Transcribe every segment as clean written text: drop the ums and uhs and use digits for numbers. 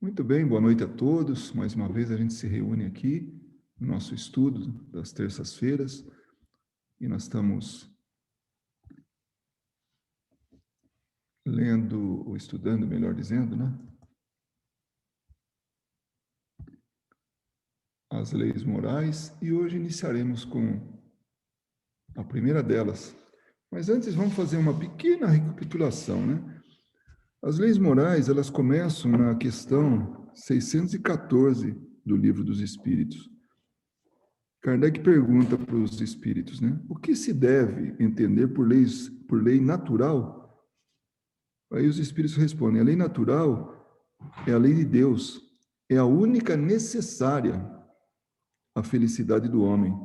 Muito bem, boa noite a todos. Mais uma vez a gente se reúne aqui no nosso estudo das terças-feiras e nós estamos lendo, ou estudando, melhor dizendo, né? As leis morais e hoje iniciaremos com a primeira delas. Mas antes vamos fazer uma pequena recapitulação, né? As leis morais, elas começam na questão 614 do Livro dos Espíritos. Kardec pergunta para os espíritos, né? O que se deve entender por lei natural? Aí os espíritos respondem: a lei natural é a lei de Deus, é a única necessária à felicidade do homem.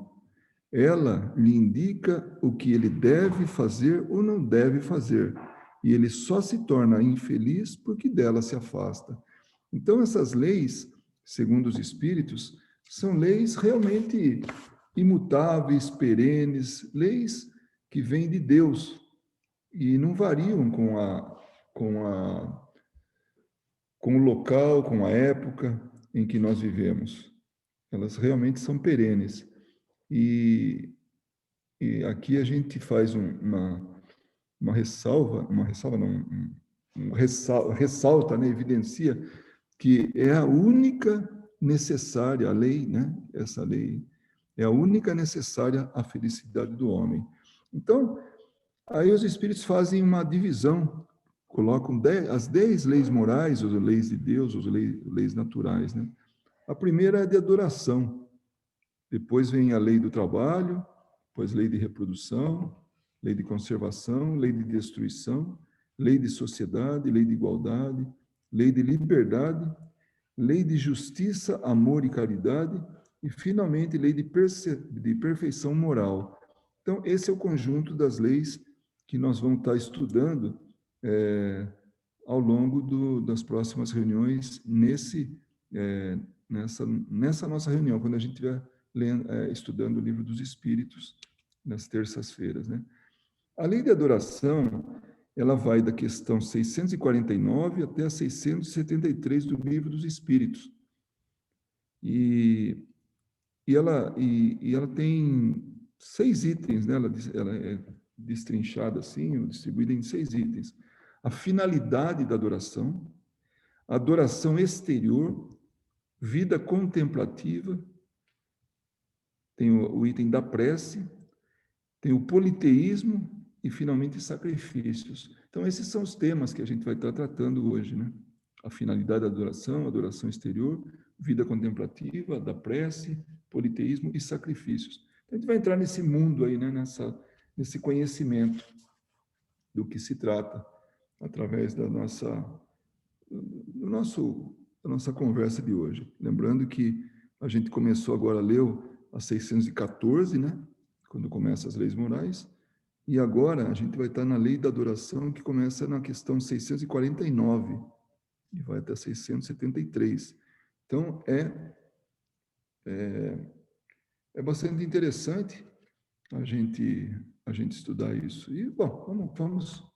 Ela lhe indica o que ele deve fazer ou não deve fazer, e ele só se torna infeliz porque dela se afasta. Então, essas leis, segundo os espíritos, são leis realmente imutáveis, perenes, leis que vêm de Deus e não variam com o local, com a época em que nós vivemos. Elas realmente são perenes. E aqui a gente faz uma ressalva não, ressalta, né, evidencia que é a única necessária, a lei, né, essa lei, é a única necessária à felicidade do homem. Então, aí os espíritos fazem uma divisão, colocam as 10 leis morais, as leis de Deus, as leis naturais, né? A primeira é de adoração, depois vem a lei do trabalho, depois lei de reprodução, lei de conservação, lei de destruição, lei de sociedade, lei de igualdade, lei de liberdade, lei de justiça, amor e caridade, e, finalmente, lei de perfeição moral. Então, esse é o conjunto das leis que nós vamos estar estudando ao longo das próximas reuniões, nessa nossa reunião, quando a gente estiver estudando o Livro dos Espíritos, nas terças-feiras, né? A lei de adoração, ela vai da questão 649 até a 673 do Livro dos Espíritos. E ela tem 6 itens, né? Ela é destrinchada assim, ou distribuída em 6 itens. A finalidade da adoração, a adoração exterior, vida contemplativa, tem o item da prece, tem o politeísmo e, finalmente, sacrifícios. Então, esses são os temas que a gente vai estar tratando hoje, né? A finalidade da adoração, adoração exterior, vida contemplativa, da prece, politeísmo e sacrifícios. Então, a gente vai entrar nesse mundo aí, né? Nesse conhecimento do que se trata através da nossa conversa de hoje. Lembrando que a gente começou agora a ler a 614, né? Quando começa as leis morais, e agora a gente vai estar na lei da adoração, que começa na questão 649 e vai até 673. Então, é bastante interessante a gente estudar isso. E, bom, vamos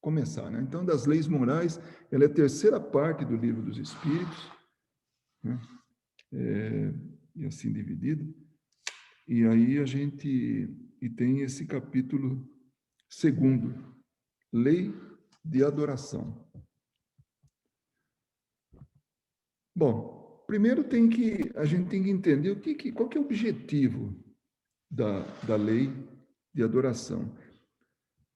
começar, né? Então, das leis morais, ela é a terceira parte do Livro dos Espíritos, né? E assim dividido. E aí e tem esse capítulo segundo, lei de adoração. Bom, primeiro a gente tem que entender qual que é o objetivo da lei de adoração.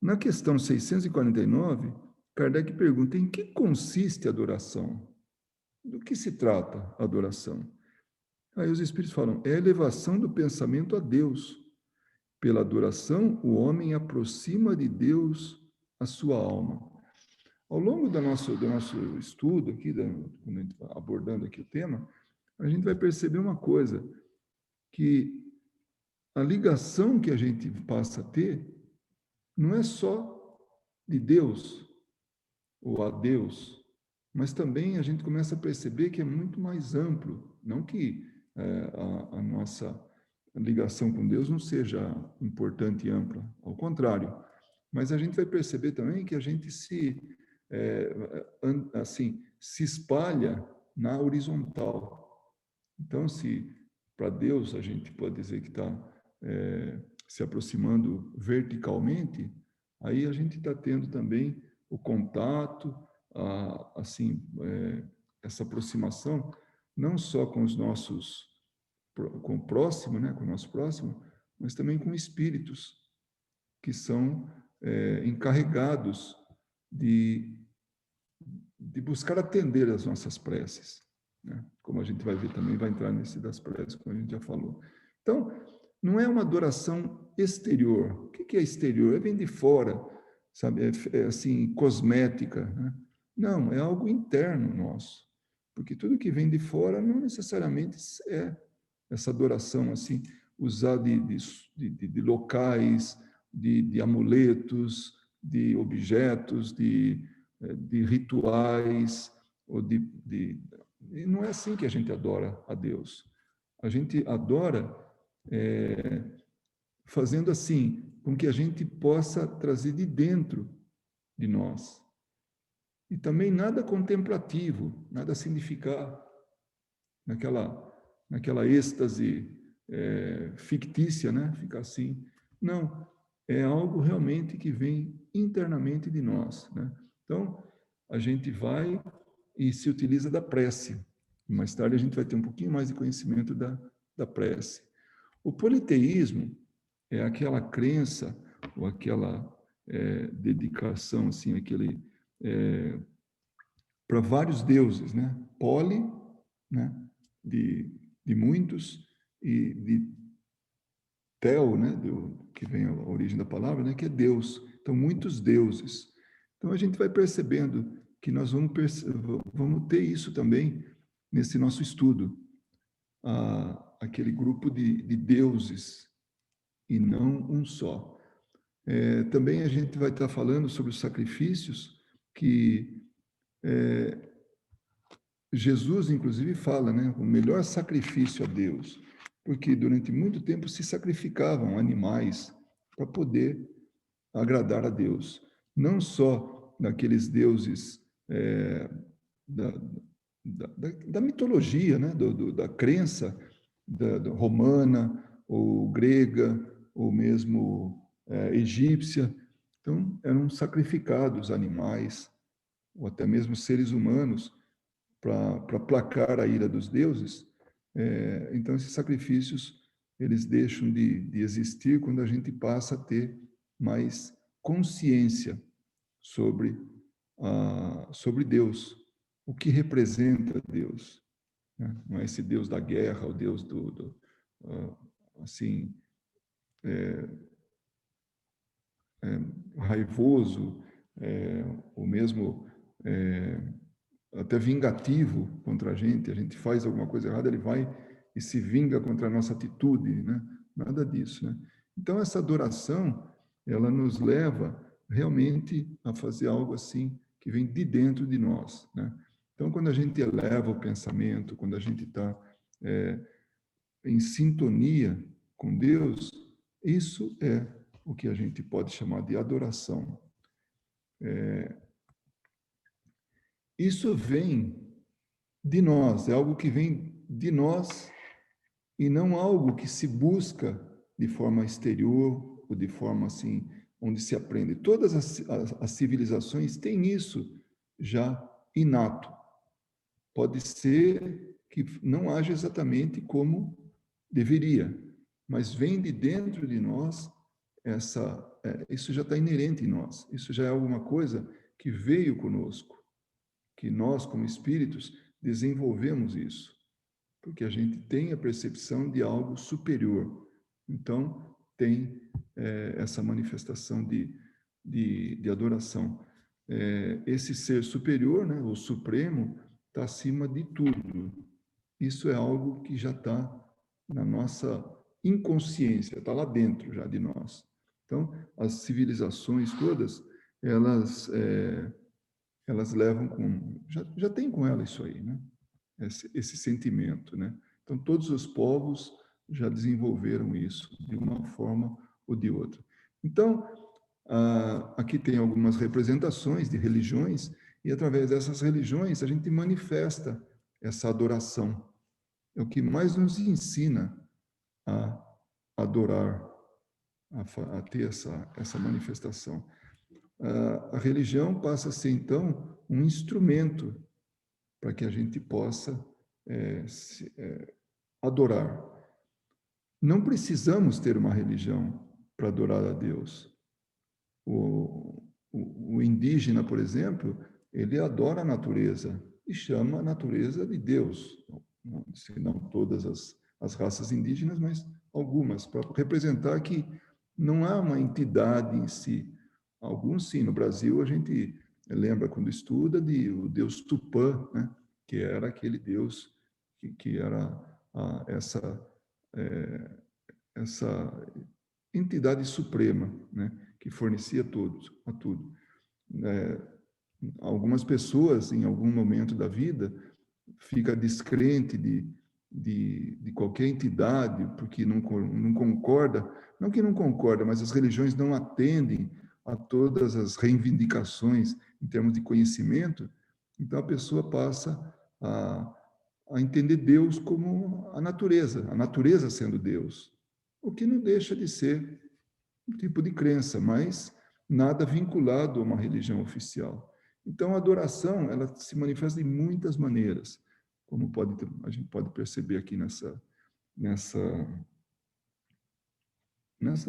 Na questão 649, Kardec pergunta: em que consiste a adoração? Do que se trata a adoração? Aí os espíritos falam: é a elevação do pensamento a Deus. Pela adoração, o homem aproxima de Deus a sua alma. Ao longo do nosso estudo aqui, quando a gente está abordando aqui o tema, a gente vai perceber uma coisa, que a ligação que a gente passa a ter não é só de Deus ou a Deus, mas também a gente começa a perceber que é muito mais amplo. Não que a nossa ligação com Deus não seja importante e ampla, ao contrário. Mas a gente vai perceber também que a gente se espalha na horizontal. Então, se para Deus a gente pode dizer que está se aproximando verticalmente, aí a gente está tendo também o contato, assim, essa aproximação, não só com os nossos, com o próximo, né, com o nosso próximo, mas também com espíritos que são encarregados de buscar atender as nossas preces, né? Como a gente vai ver também, vai entrar nesse das preces, como a gente já falou. Então, não é uma adoração exterior. O que é exterior? Vem de fora, sabe? É assim, cosmética, né? Não, é algo interno nosso. Porque tudo que vem de fora não necessariamente é essa adoração, assim, usar de locais, de amuletos, de objetos, de rituais, ou e não é assim que a gente adora a Deus. A gente adora fazendo assim, com que a gente possa trazer de dentro de nós. E também nada contemplativo, nada significar naquela êxtase fictícia, né? Ficar assim. Não, é algo realmente que vem internamente de nós, né? Então, a gente vai e se utiliza da prece. Mais tarde a gente vai ter um pouquinho mais de conhecimento da prece. O politeísmo é aquela crença ou aquela dedicação, assim, aquele para vários deuses, né? Poli, né? De muitos, e de Tel, né? Que vem a origem da palavra, né? Que é Deus. Então, muitos deuses. Então, a gente vai percebendo que nós vamos ter isso também nesse nosso estudo. Aquele grupo de deuses, e não um só. Também a gente vai estar falando sobre os sacrifícios que Jesus, inclusive, fala, né? O melhor sacrifício a Deus, porque durante muito tempo se sacrificavam animais para poder agradar a Deus. Não só daqueles deuses da, da mitologia, né? Da crença romana, ou grega, ou mesmo egípcia. Então, eram sacrificados animais, ou até mesmo seres humanos, para placar a ira dos deuses. Então, esses sacrifícios, eles deixam de existir quando a gente passa a ter mais consciência sobre Deus, o que representa Deus, né? Não é esse Deus da guerra, o Deus assim, raivoso, ou mesmo até vingativo contra a gente faz alguma coisa errada, ele vai e se vinga contra a nossa atitude, né? Nada disso, né? Então, essa adoração, ela nos leva realmente a fazer algo assim que vem de dentro de nós, né? Então, quando a gente eleva o pensamento, quando a gente está em sintonia com Deus, isso é o que a gente pode chamar de adoração. Isso vem de nós, é algo que vem de nós e não algo que se busca de forma exterior ou de forma assim, onde se aprende. Todas as civilizações têm isso já inato. Pode ser que não haja exatamente como deveria, mas vem de dentro de nós isso já está inerente em nós. Isso já é alguma coisa que veio conosco, que nós, como espíritos, desenvolvemos isso, porque a gente tem a percepção de algo superior. Então, tem essa manifestação de adoração. Esse ser superior, né, o supremo, está acima de tudo. Isso é algo que já está na nossa inconsciência, está lá dentro já de nós. Então, as civilizações todas, elas levam já tem com ela isso aí, né? Esse sentimento, né? Então, todos os povos já desenvolveram isso de uma forma ou de outra. Então, aqui tem algumas representações de religiões, e através dessas religiões a gente manifesta essa adoração. É o que mais nos ensina a adorar, a ter essa manifestação. A religião passa a ser, então, um instrumento para que a gente possa adorar. Não precisamos ter uma religião para adorar a Deus. O indígena, por exemplo, ele adora a natureza e chama a natureza de Deus. Se não todas as raças indígenas, mas algumas, para representar que não há uma entidade em si. Alguns, sim. No Brasil, a gente lembra, quando estuda, o Deus Tupã, né? Que era aquele Deus que era essa entidade suprema, né? Que fornecia a tudo. Algumas pessoas, em algum momento da vida, fica descrente de qualquer entidade, porque não concorda, não que não concorda, mas as religiões não atendem a todas as reivindicações em termos de conhecimento, então a pessoa passa a entender Deus como a natureza sendo Deus, o que não deixa de ser um tipo de crença, mas nada vinculado a uma religião oficial. Então, a adoração, ela se manifesta de muitas maneiras, como a gente pode perceber aqui nessa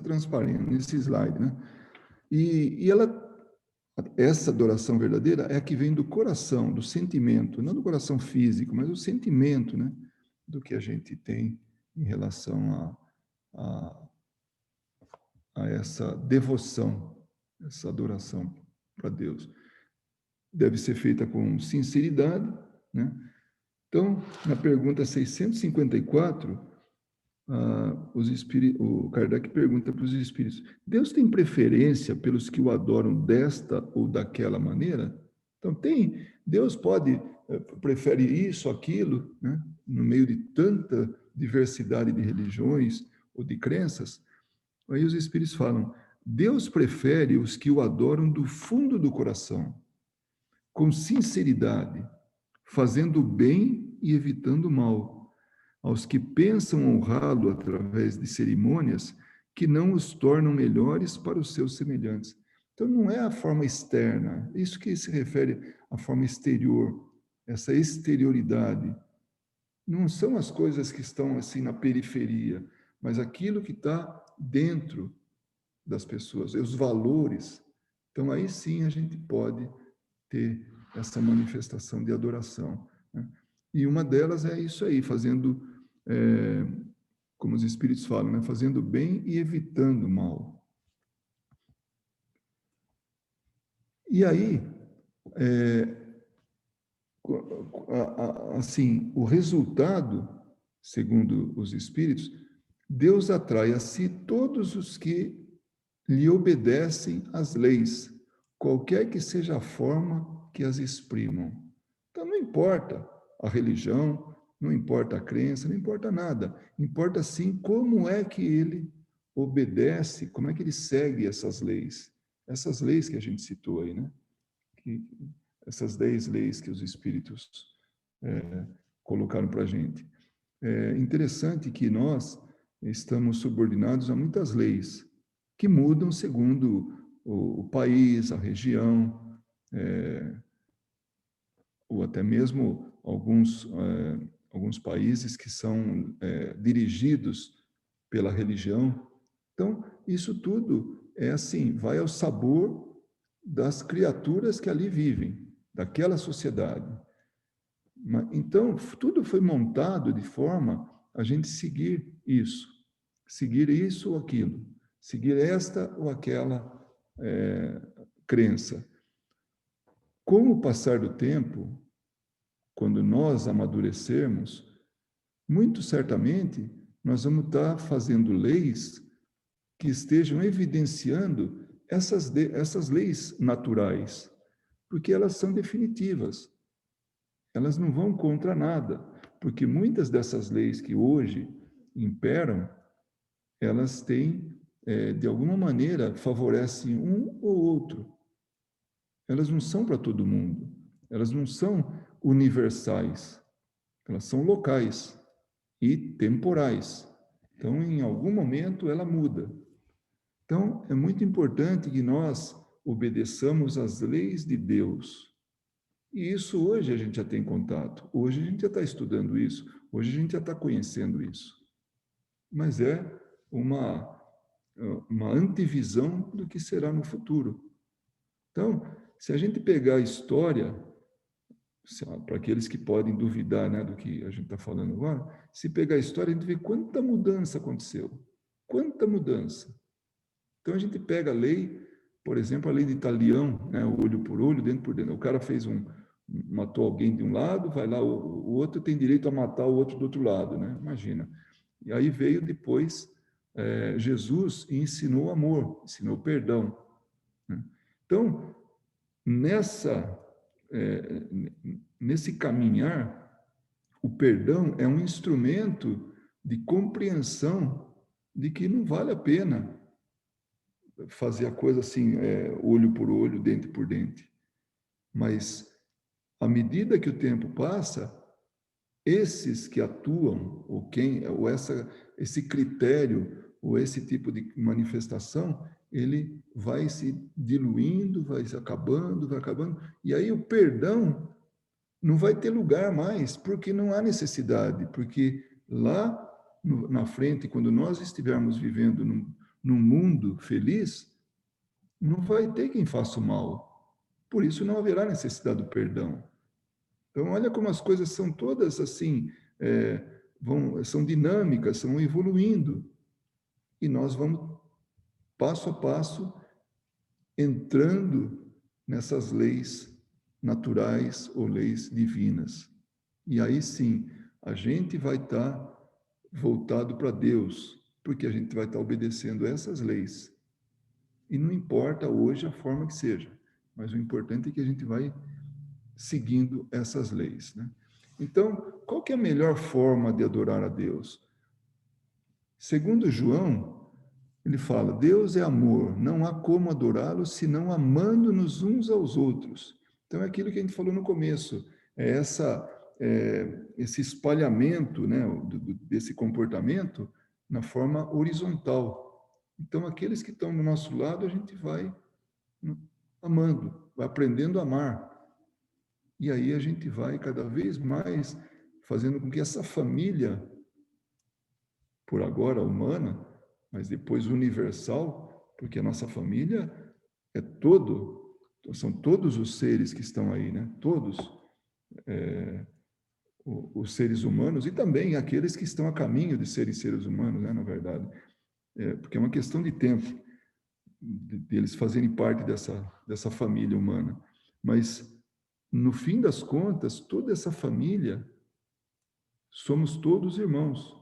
transparência, nesse slide, né? E essa adoração verdadeira é a que vem do coração, do sentimento, não do coração físico, mas do sentimento, né? Do que a gente tem em relação a essa devoção, essa adoração para Deus. Deve ser feita com sinceridade, né? Então, na pergunta 654, o Kardec pergunta para os espíritos: Deus tem preferência pelos que o adoram desta ou daquela maneira? Então, Deus prefere isso, aquilo, né? No meio de tanta diversidade de religiões ou de crenças. Aí os espíritos falam: Deus prefere os que o adoram do fundo do coração, com sinceridade, fazendo o bem e evitando o mal, aos que pensam honrá-lo através de cerimônias que não os tornam melhores para os seus semelhantes. Então, não é a forma externa, isso que se refere à forma exterior, essa exterioridade. Não são as coisas que estão assim na periferia, mas aquilo que está dentro das pessoas, os valores. Então, aí sim a gente pode ter essa manifestação de adoração, né? E uma delas é isso aí, fazendo, como os espíritos falam, né? Fazendo bem e evitando o mal. E aí, assim, o resultado, segundo os espíritos, Deus atrai a si todos os que lhe obedecem às leis, qualquer que seja a forma que as exprimam. Então, não importa a religião, não importa a crença, não importa nada. Importa, sim, como é que ele obedece, como é que ele segue essas leis. Essas leis que a gente citou aí, né? Essas 10 leis que os espíritos colocaram para a gente. É interessante que nós estamos subordinados a muitas leis que mudam segundo o país, a região, ou até mesmo alguns países que são dirigidos pela religião. Então, isso tudo é assim, vai ao sabor das criaturas que ali vivem, daquela sociedade. Então, tudo foi montado de forma a gente seguir isso ou aquilo, seguir esta ou aquela crença. Com o passar do tempo, quando nós amadurecermos, muito certamente nós vamos estar fazendo leis que estejam evidenciando essas leis naturais, porque elas são definitivas. Elas não vão contra nada, porque muitas dessas leis que hoje imperam, elas têm, de alguma maneira, favorecem um ou outro. Elas não são para todo mundo, elas não são universais. Elas são locais e temporais. Então, em algum momento, ela muda. Então, é muito importante que nós obedeçamos às leis de Deus. E isso hoje a gente já tem contato. Hoje a gente já está estudando isso. Hoje a gente já está conhecendo isso. Mas é uma antevisão do que será no futuro. Então, se a gente pegar a história, para aqueles que podem duvidar, né, do que a gente está falando agora, se pegar a história, a gente vê quanta mudança aconteceu. Quanta mudança. Então, a gente pega a lei, por exemplo, a lei de Talião, né, olho por olho, dente por dente. O cara matou alguém de um lado, vai lá, o outro tem direito a matar o outro do outro lado, né? Imagina. E aí veio depois Jesus e ensinou amor, ensinou perdão, né? Então, nesse caminhar, o perdão é um instrumento de compreensão de que não vale a pena fazer a coisa assim, olho por olho, dente por dente. Mas, à medida que o tempo passa, esses que atuam, esse critério, ou esse tipo de manifestação, ele vai se diluindo, vai se acabando, e aí o perdão não vai ter lugar mais, porque não há necessidade, porque lá na frente, quando nós estivermos vivendo num mundo feliz, não vai ter quem faça o mal. Por isso não haverá necessidade do perdão. Então, olha como as coisas são todas assim, são dinâmicas, são evoluindo. E nós vamos, passo a passo, entrando nessas leis naturais ou leis divinas. E aí sim, a gente vai estar voltado para Deus, porque a gente vai estar obedecendo essas leis. E não importa hoje a forma que seja, mas o importante é que a gente vai seguindo essas leis, né? Então, qual que é a melhor forma de adorar a Deus? Segundo João, ele fala: Deus é amor, não há como adorá-lo senão amando-nos uns aos outros. Então, é aquilo que a gente falou no começo, esse espalhamento, né, desse comportamento na forma horizontal. Então, aqueles que estão do nosso lado, a gente vai amando, vai aprendendo a amar. E aí a gente vai cada vez mais fazendo com que essa família, por agora humana, mas depois universal, porque a nossa família são todos os seres que estão aí, né? Todos os seres humanos e também aqueles que estão a caminho de serem seres humanos, né? Na verdade, porque é uma questão de tempo deles fazerem parte dessa família humana. Mas no fim das contas, toda essa família somos todos irmãos.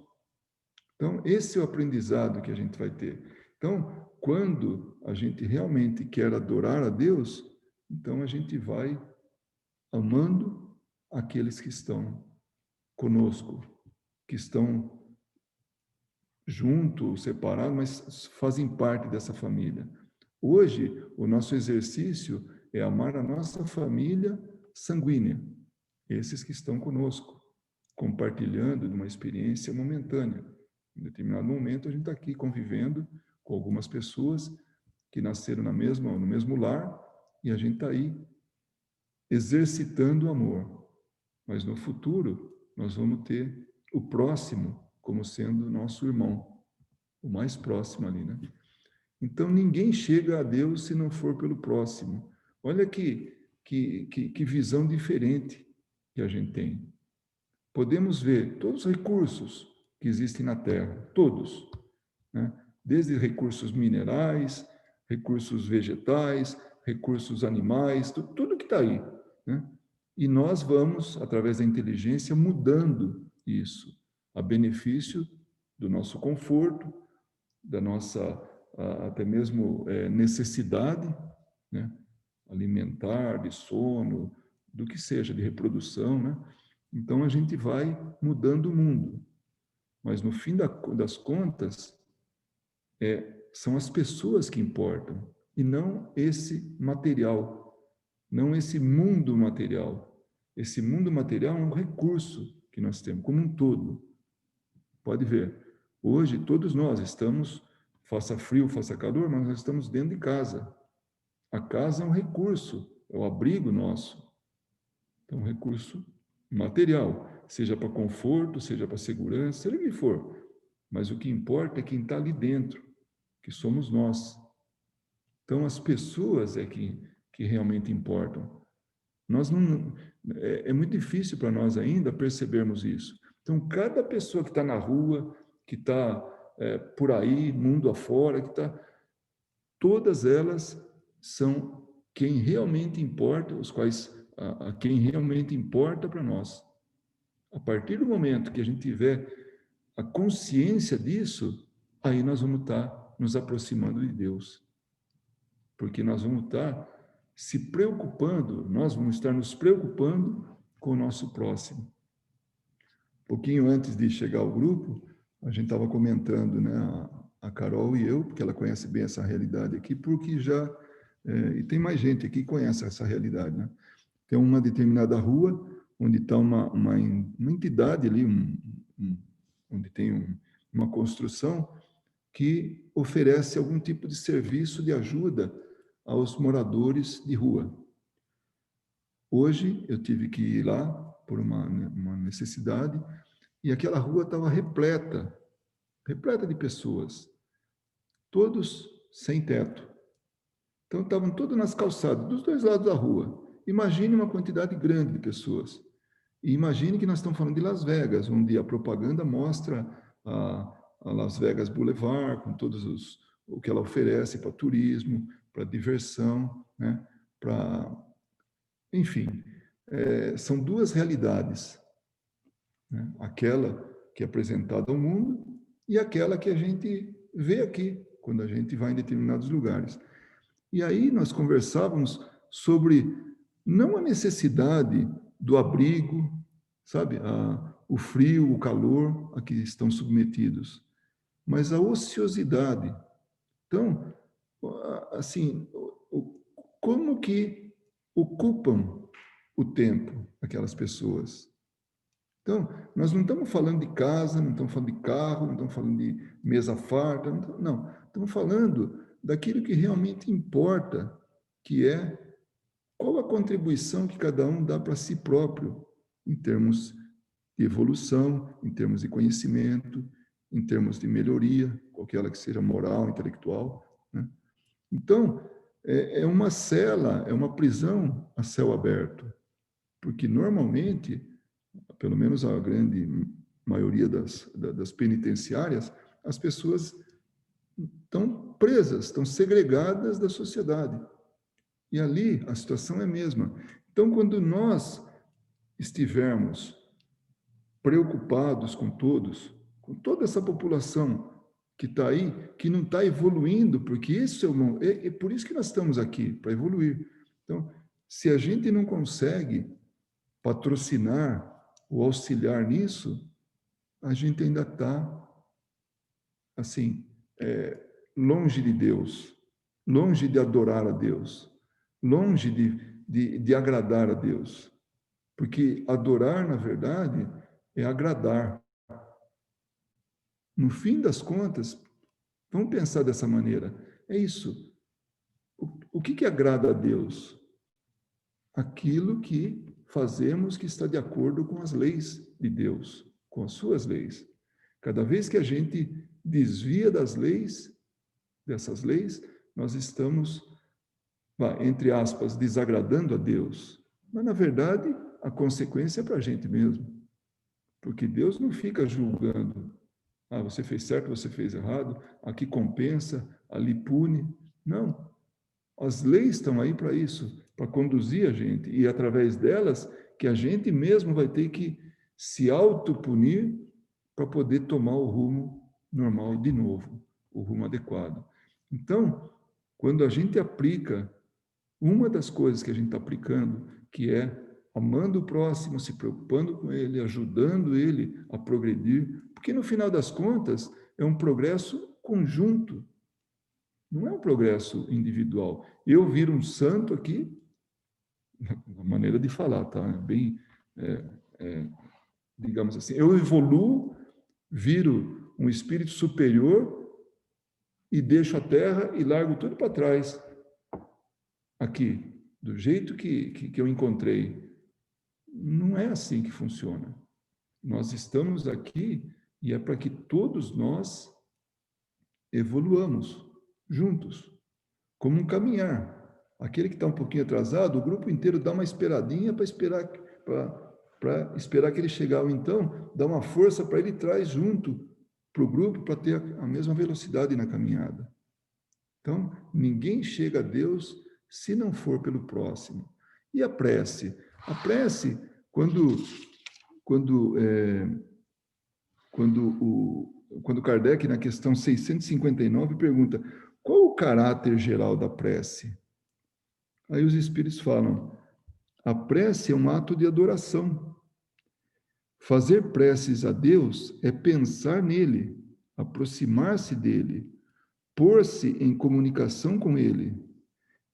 Então, esse é o aprendizado que a gente vai ter. Então, quando a gente realmente quer adorar a Deus, então a gente vai amando aqueles que estão conosco, que estão junto, separados, mas fazem parte dessa família. Hoje, o nosso exercício é amar a nossa família sanguínea, esses que estão conosco, compartilhando de uma experiência momentânea. Em determinado momento, a gente está aqui convivendo com algumas pessoas que nasceram no mesmo lar, e a gente está aí exercitando o amor. Mas no futuro, nós vamos ter o próximo como sendo nosso irmão, o mais próximo ali, né? Então, ninguém chega a Deus se não for pelo próximo. Olha que visão diferente que a gente tem. Podemos ver todos os recursos que existem na Terra, todos, né? Desde recursos minerais, recursos vegetais, recursos animais, tudo que está aí, né? E nós vamos, através da inteligência, mudando isso, a benefício do nosso conforto, da nossa até mesmo necessidade, né? Alimentar, de sono, do que seja, de reprodução, né? Então a gente vai mudando o mundo, mas no fim das contas são as pessoas que importam e não esse material, não esse mundo material. Esse mundo material é um recurso que nós temos, como um todo. Pode ver, hoje todos nós estamos, faça frio, faça calor, mas nós estamos dentro de casa. A casa é um recurso, é o abrigo nosso. É um recurso material, seja para conforto, seja para segurança, seja o que for. Mas o que importa é quem está ali dentro, que somos nós. Então, as pessoas é que realmente importam. Nós não, é muito difícil para nós ainda percebermos isso. Então, cada pessoa que está na rua, que está por aí, mundo afora, que está, todas elas são quem realmente importa, os quais a quem realmente importa para nós. A partir do momento que a gente tiver a consciência disso, aí nós vamos estar nos aproximando de Deus. Porque nós vamos estar se preocupando, nós vamos estar nos preocupando com o nosso próximo. Um pouquinho antes de chegar ao grupo, a gente estava comentando, né, a Carol e eu, porque ela conhece bem essa realidade aqui, porque já, e tem mais gente aqui que conhece essa realidade, né? Tem uma determinada rua, onde está uma entidade ali, onde tem uma construção, que oferece algum tipo de serviço de ajuda aos moradores de rua. Hoje eu tive que ir lá por uma necessidade e aquela rua estava repleta de pessoas, todos sem teto. Então estavam todos nas calçadas, dos dois lados da rua. Imagine uma quantidade grande de pessoas. E imagine que nós estamos falando de Las Vegas, onde a propaganda mostra a Las Vegas Boulevard, com o que ela oferece para turismo, para diversão, né? Enfim, são duas realidades, né? Aquela que é apresentada ao mundo e aquela que a gente vê aqui, quando a gente vai em determinados lugares. E aí nós conversávamos sobre não a necessidade do abrigo, sabe, o frio, o calor a que estão submetidos, mas a ociosidade. Então, assim, como que ocupam o tempo aquelas pessoas? Então, nós não estamos falando de casa, não estamos falando de carro, não estamos falando de mesa farta, não. Estamos falando daquilo que realmente importa, que é qual a contribuição que cada um dá para si próprio, em termos de evolução, em termos de conhecimento, em termos de melhoria, qualquer ela que seja moral, intelectual, né? Então, é uma cela, é uma prisão a céu aberto, porque normalmente, pelo menos a grande maioria das penitenciárias, as pessoas estão presas, estão segregadas da sociedade. E ali a situação é a mesma. Então, quando nós estivermos preocupados com todos, com toda essa população que está aí, que não está evoluindo, porque isso é por isso que nós estamos aqui, para evoluir. Então, se a gente não consegue patrocinar ou auxiliar nisso, a gente ainda está, assim, longe de Deus, longe de adorar a Deus, longe de agradar a Deus. Porque adorar, na verdade, é agradar. No fim das contas, vamos pensar dessa maneira, é isso. O que agrada a Deus? Aquilo que fazemos que está de acordo com as leis de Deus, com as suas leis. Cada vez que a gente desvia das leis, dessas leis, nós estamos, entre aspas, desagradando a Deus. Mas, na verdade, a consequência é para a gente mesmo. Porque Deus não fica julgando. Você fez certo, você fez errado, aqui compensa, ali pune. Não. As leis estão aí para isso, para conduzir a gente. E através delas, que a gente mesmo vai ter que se autopunir para poder tomar o rumo normal de novo, o rumo adequado. Então, quando a gente aplica, uma das coisas que a gente está aplicando, que é amando o próximo, se preocupando com ele, ajudando ele a progredir, porque no final das contas é um progresso conjunto, não é um progresso individual. Eu viro um santo aqui, a maneira de falar, tá? Bem digamos assim. Eu evoluo, viro um espírito superior e deixo a Terra e largo tudo para trás, aqui, do jeito que eu encontrei. Não é assim que funciona. Nós estamos aqui e é para que todos nós evoluamos juntos, como um caminhar. Aquele que está um pouquinho atrasado, o grupo inteiro dá uma esperadinha para esperar que ele chegar, ou então dá uma força para ele ir traz junto para o grupo para ter a mesma velocidade na caminhada. Então, ninguém chega a Deus se não for pelo próximo. E a prece? A prece, quando Kardec, na questão 659, pergunta: qual o caráter geral da prece? Aí os espíritos falam: a prece é um ato de adoração. Fazer preces a Deus é pensar nele, aproximar-se dele, pôr-se em comunicação com ele.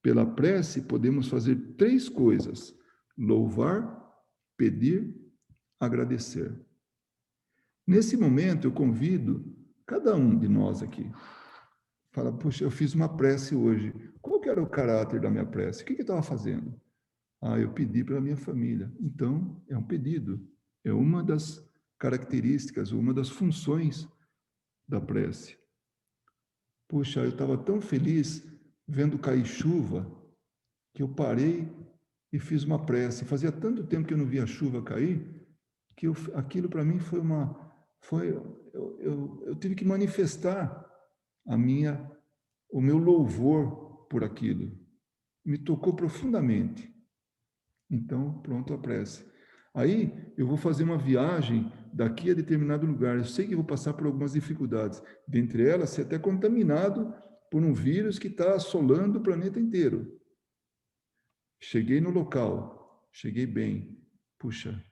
Pela prece, podemos fazer 3 coisas: louvar, pedir, agradecer. Nesse momento, eu convido cada um de nós aqui. Fala, puxa, eu fiz uma prece hoje. Qual que era o caráter da minha prece? O que eu estava fazendo? Ah, eu pedi pela minha família. Então, é um pedido. É uma das características, uma das funções da prece. Puxa, eu estava tão feliz vendo cair chuva que eu parei e fiz uma prece. Fazia tanto tempo que eu não via a chuva cair que aquilo para mim foi eu tive que manifestar o meu louvor por aquilo. Me tocou profundamente. Então, pronto a prece. Aí, eu vou fazer uma viagem daqui a determinado lugar. Eu sei que vou passar por algumas dificuldades. Dentre elas, ser até contaminado por um vírus que está assolando o planeta inteiro. Cheguei no local, cheguei bem. Puxa,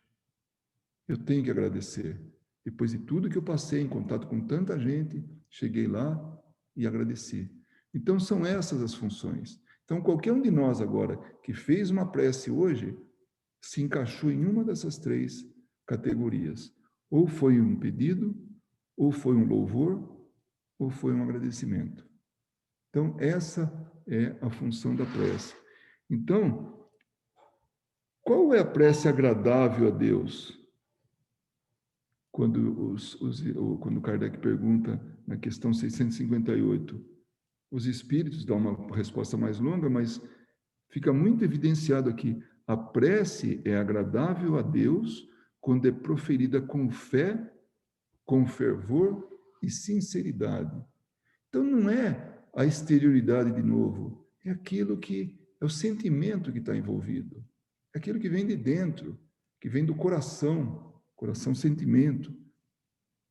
eu tenho que agradecer. Depois de tudo que eu passei em contato com tanta gente, cheguei lá e agradeci. Então, são essas as funções. Então, qualquer um de nós agora que fez uma prece hoje, se encaixou em uma dessas 3 categorias. Ou foi um pedido, ou foi um louvor, ou foi um agradecimento. Então, essa é a função da prece. Então, qual é a prece agradável a Deus? Quando Kardec pergunta na questão 658, os espíritos dão uma resposta mais longa, mas fica muito evidenciado aqui. A prece é agradável a Deus quando é proferida com fé, com fervor e sinceridade. Então, não é a exterioridade de novo, é aquilo que é o sentimento que está envolvido, é aquilo que vem de dentro, que vem do coração sentimento.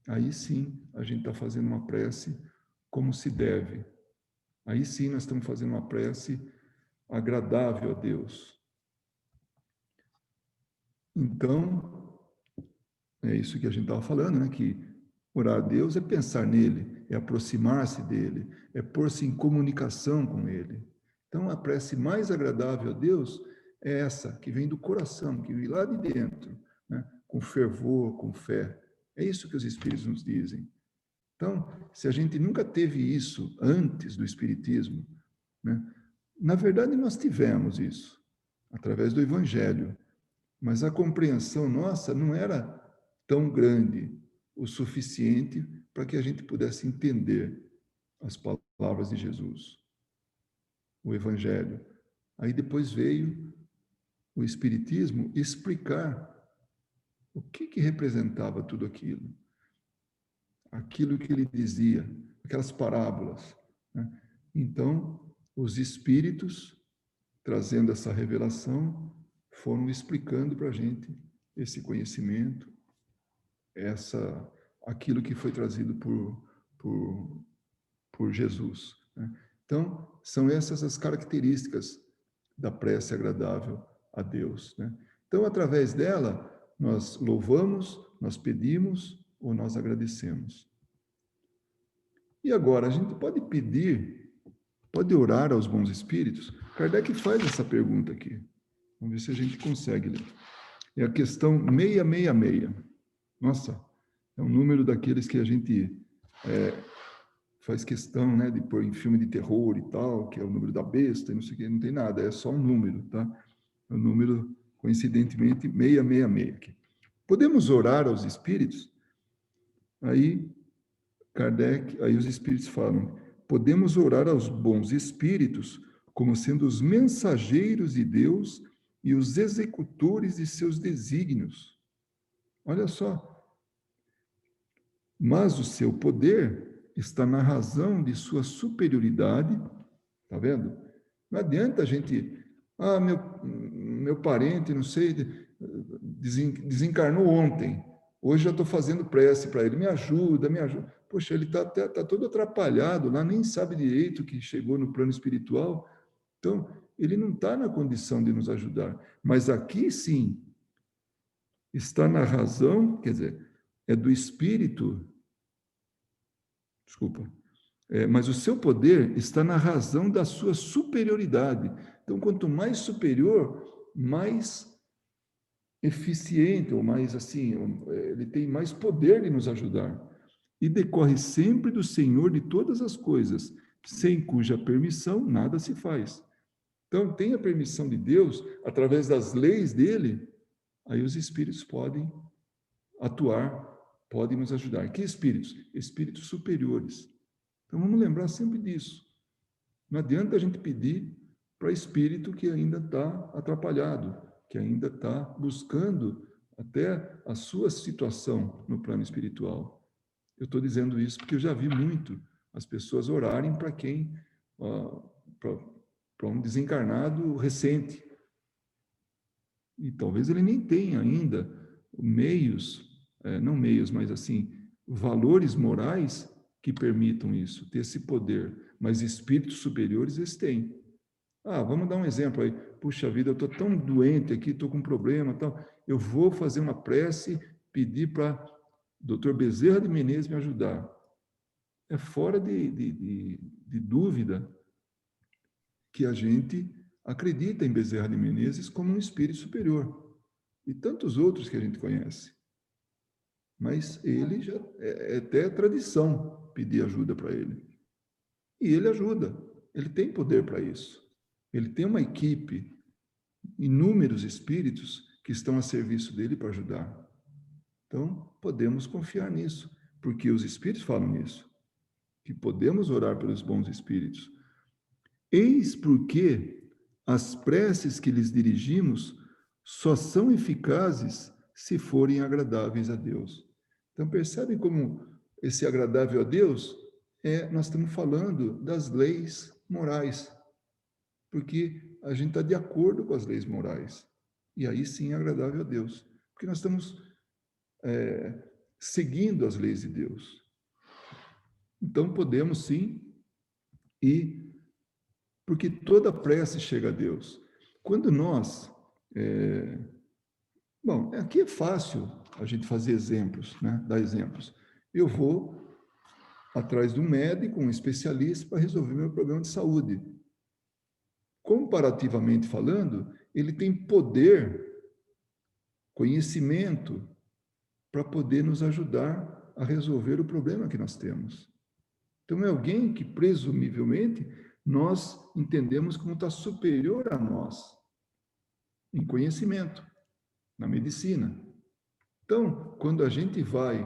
Aí sim, a gente está fazendo uma prece como se deve. Aí sim, nós estamos fazendo uma prece agradável a Deus. Então, é isso que a gente estava falando, né? Que orar a Deus é pensar nele, é aproximar-se dele, é pôr-se em comunicação com ele. Então, a prece mais agradável a Deus é essa, que vem do coração, que vem lá de dentro, né? Com fervor, com fé. É isso que os Espíritos nos dizem. Então, se a gente nunca teve isso antes do Espiritismo, né? Na verdade, nós tivemos isso, através do Evangelho, mas a compreensão nossa não era tão grande o suficiente para que a gente pudesse entender as palavras de Jesus, o Evangelho. Aí depois veio o Espiritismo explicar o que representava tudo aquilo que ele dizia, aquelas parábolas, né? Então, os espíritos, trazendo essa revelação, foram explicando para a gente esse conhecimento, aquilo que foi trazido por Jesus, né? Então, são essas as características da prece agradável a Deus, né? Então, através dela, nós louvamos, nós pedimos ou nós agradecemos. E agora, a gente pode pedir, pode orar aos bons espíritos? Kardec faz essa pergunta aqui. Vamos ver se a gente consegue ler. É a questão 666. Nossa, é um número daqueles que a gente faz questão, né, de pôr em filme de terror e tal, que é o número da besta e não sei o que, não tem nada, é só um número, tá? É um número, coincidentemente, 666 aqui. Podemos orar aos espíritos? Aí, Kardec, aí os espíritos falam, podemos orar aos bons espíritos como sendo os mensageiros de Deus e os executores de seus desígnios. Olha só, mas o seu poder está na razão de sua superioridade, tá vendo? Não adianta a gente, meu parente, não sei, desencarnou ontem, hoje eu estou fazendo prece para ele, me ajuda, me ajuda. Poxa, ele está todo atrapalhado lá, nem sabe direito que chegou no plano espiritual, então ele não está na condição de nos ajudar. Mas aqui sim, está na razão, quer dizer, é do espírito, desculpa, mas o seu poder está na razão da sua superioridade. Então, quanto mais superior, mais eficiente, ou mais assim, ele tem mais poder de nos ajudar. E decorre sempre do Senhor de todas as coisas, sem cuja permissão nada se faz. Então, tem a permissão de Deus, através das leis dele, aí os espíritos podem atuar, podem nos ajudar. Que espíritos? Espíritos superiores. Então, vamos lembrar sempre disso. Não adianta a gente pedir para espírito que ainda está atrapalhado, que ainda está buscando até a sua situação no plano espiritual. Eu estou dizendo isso porque eu já vi muito as pessoas orarem para quem, para um desencarnado recente. E talvez ele nem tenha ainda meios, não meios, mas assim, valores morais que permitam isso, ter esse poder. Mas espíritos superiores eles têm. Vamos dar um exemplo aí. Puxa vida, eu estou tão doente aqui, estou com um problema, tal. Eu vou fazer uma prece, pedir para Dr. Bezerra de Menezes me ajudar. É fora de dúvida que a gente acredita em Bezerra de Menezes como um espírito superior. E tantos outros que a gente conhece. Mas ele já é até tradição pedir ajuda para ele. E ele ajuda. Ele tem poder para isso. Ele tem uma equipe, inúmeros espíritos que estão a serviço dele para ajudar. Então, podemos confiar nisso, porque os espíritos falam nisso, que podemos orar pelos bons espíritos. Eis porque as preces que lhes dirigimos só são eficazes se forem agradáveis a Deus. Então, percebem como esse agradável a Deus nós estamos falando das leis morais, porque a gente está de acordo com as leis morais. E aí sim é agradável a Deus, porque nós estamos seguindo as leis de Deus. Então, podemos sim ir, porque toda prece chega a Deus. Quando nós... Bom, aqui é fácil a gente fazer exemplos, né? Dar exemplos. Eu vou atrás de um médico, um especialista, para resolver meu problema de saúde. Comparativamente falando, ele tem poder, conhecimento, para poder nos ajudar a resolver o problema que nós temos. Então, é alguém que, presumivelmente, nós entendemos como está superior a nós, em conhecimento, na medicina. Então, quando a gente vai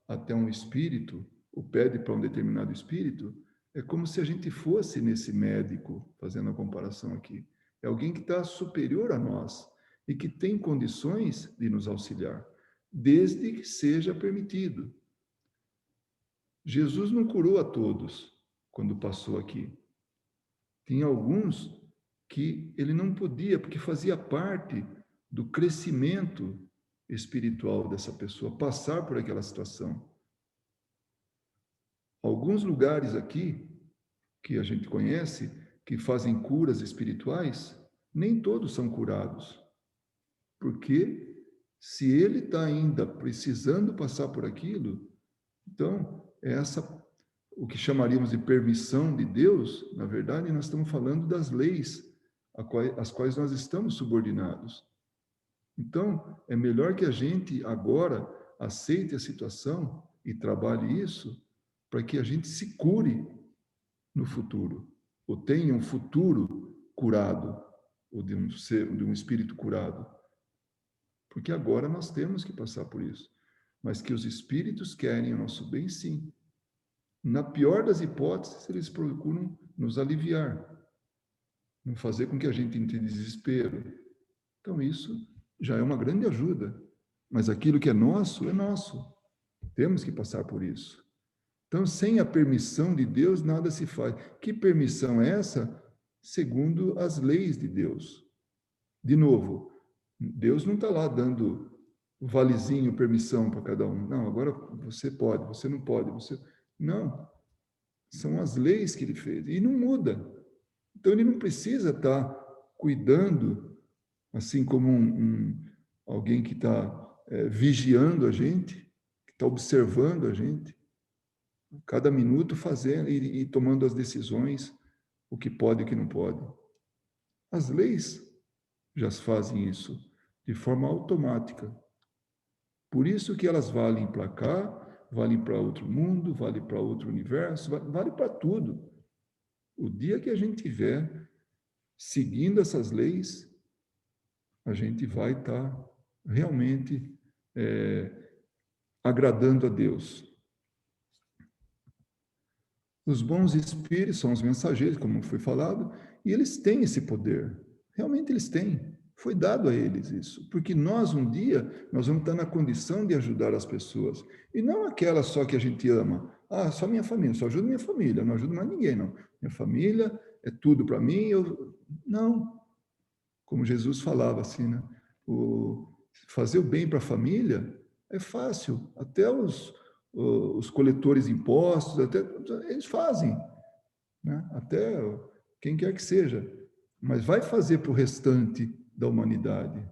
até um espírito, ou pede para um determinado espírito, é como se a gente fosse nesse médico, fazendo a comparação aqui. É alguém que está superior a nós e que tem condições de nos auxiliar, desde que seja permitido. Jesus não curou a todos quando passou aqui. Tinha alguns que ele não podia, porque fazia parte do crescimento espiritual dessa pessoa, passar por aquela situação. Alguns lugares aqui, que a gente conhece, que fazem curas espirituais, nem todos são curados. Porque se ele está ainda precisando passar por aquilo, então, o que chamaríamos de permissão de Deus, na verdade, nós estamos falando das leis às quais nós estamos subordinados. Então, é melhor que a gente agora aceite a situação e trabalhe isso para que a gente se cure no futuro, ou tenha um futuro curado, ou de um espírito curado. Porque agora nós temos que passar por isso. Mas que os espíritos querem o nosso bem, sim. Na pior das hipóteses, eles procuram nos aliviar, não fazer com que a gente entre em desespero. Então, isso já é uma grande ajuda. Mas aquilo que é nosso, é nosso. Temos que passar por isso. Então, sem a permissão de Deus, nada se faz. Que permissão é essa? Segundo as leis de Deus. De novo, Deus não está lá dando valezinho, permissão para cada um. Não, agora você pode, você não pode, você... Não. São as leis que ele fez. E não muda. Então, ele não precisa estar cuidando, assim como alguém que está vigiando a gente, que está observando a gente, cada minuto fazendo e tomando as decisões, o que pode e o que não pode. As leis já fazem isso de forma automática. Por isso que elas valem para cá, valem para outro mundo, valem para outro universo, vale para tudo. O dia que a gente tiver seguindo essas leis, a gente vai estar realmente agradando a Deus. Os bons espíritos são os mensageiros, como foi falado, e eles têm esse poder. Realmente eles têm. Foi dado a eles isso. Porque nós, um dia, nós vamos estar na condição de ajudar as pessoas. E não aquela só que a gente ama. Ah, só minha família, só ajudo minha família, não ajudo mais ninguém, não. Minha família é tudo para mim. Não. Como Jesus falava assim, né? Fazer o bem para a família é fácil. Até os coletores de impostos, até eles fazem, né? Até quem quer que seja, mas vai fazer para o restante da humanidade.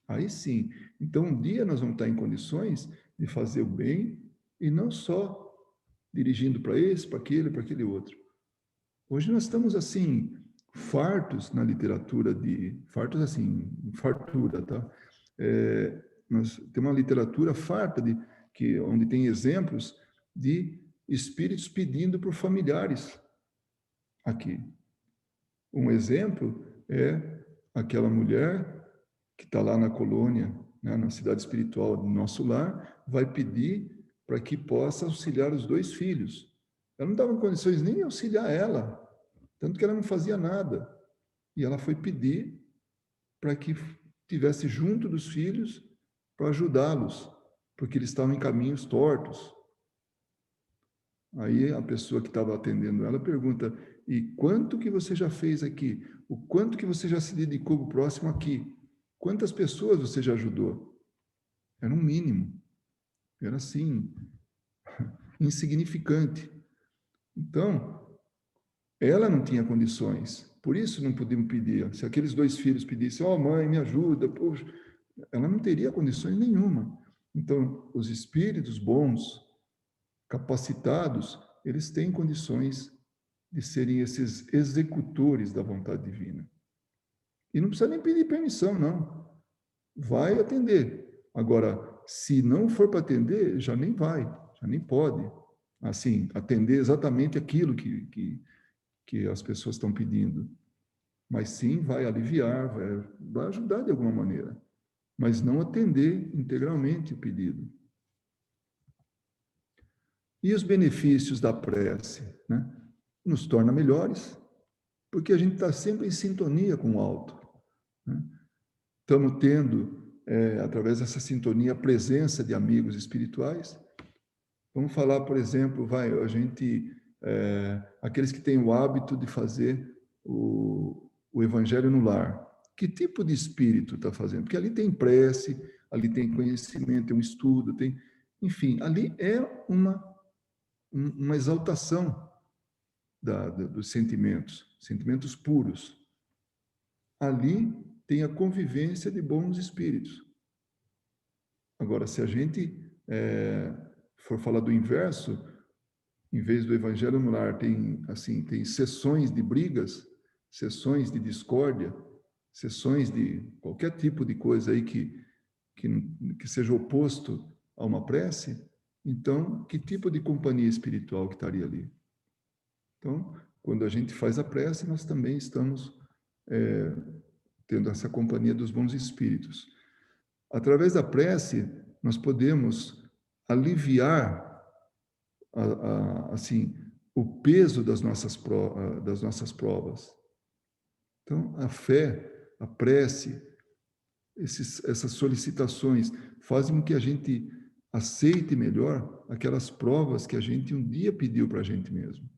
Aí sim. Então, um dia nós vamos estar em condições de fazer o bem e não só dirigindo para esse, para aquele outro. Hoje nós estamos assim fartos na literatura fartos assim, fartura, tá? Nós temos uma literatura farta onde tem exemplos de espíritos pedindo por familiares aqui. Um exemplo é aquela mulher que está lá na colônia, né, na cidade espiritual do nosso lar, vai pedir para que possa auxiliar os 2 filhos. Ela não estava em condições nem de auxiliar ela, tanto que ela não fazia nada. E ela foi pedir para que estivesse junto dos filhos para ajudá-los, porque eles estavam em caminhos tortos. Aí a pessoa que estava atendendo ela pergunta: e quanto que você já fez aqui? O quanto que você já se dedicou para o próximo aqui? Quantas pessoas você já ajudou? Era um mínimo. Era assim, insignificante. Então, ela não tinha condições. Por isso não podíamos pedir. Se aqueles 2 filhos pedissem: ó, mãe, me ajuda, poxa, ela não teria condições nenhuma. Então, os espíritos bons, capacitados, eles têm condições de serem esses executores da vontade divina. E não precisa nem pedir permissão, não. Vai atender. Agora, se não for para atender, já nem vai, já nem pode. Assim, atender exatamente aquilo que as pessoas estão pedindo. Mas sim, vai aliviar, vai ajudar de alguma maneira. Mas não atender integralmente o pedido. E os benefícios da prece, né? Nos torna melhores, porque a gente está sempre em sintonia com o alto, né? Estamos tendo, através dessa sintonia, a presença de amigos espirituais. Vamos falar, por exemplo, aqueles que têm o hábito de fazer o evangelho no lar. Que tipo de espírito está fazendo? Porque ali tem prece, ali tem conhecimento, tem um estudo, enfim, ali é uma exaltação dos sentimentos puros. Ali tem a convivência de bons espíritos. Agora, se a gente for falar do inverso, em vez do evangelho no lar, tem sessões de brigas, sessões de discórdia, sessões de qualquer tipo de coisa aí que seja oposto a uma prece, então, que tipo de companhia espiritual que estaria ali? Então, quando a gente faz a prece, nós também estamos tendo essa companhia dos bons espíritos. Através da prece, nós podemos aliviar assim, o peso das nossas provas. Então, a fé, a prece, essas solicitações fazem com que a gente aceite melhor aquelas provas que a gente um dia pediu para a gente mesmo.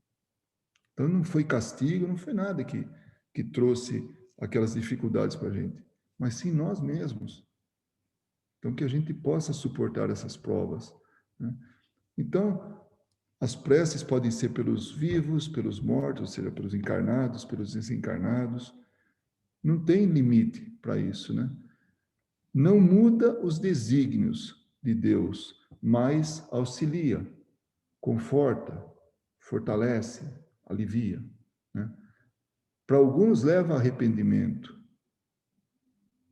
Então, não foi castigo, não foi nada que trouxe aquelas dificuldades para a gente, mas sim nós mesmos. Então, que a gente possa suportar essas provas, né? Então, as preces podem ser pelos vivos, pelos mortos, ou seja, pelos encarnados, pelos desencarnados. Não tem limite para isso, né? Não muda os desígnios de Deus, mas auxilia, conforta, fortalece, alivia, né? Para alguns leva a arrependimento.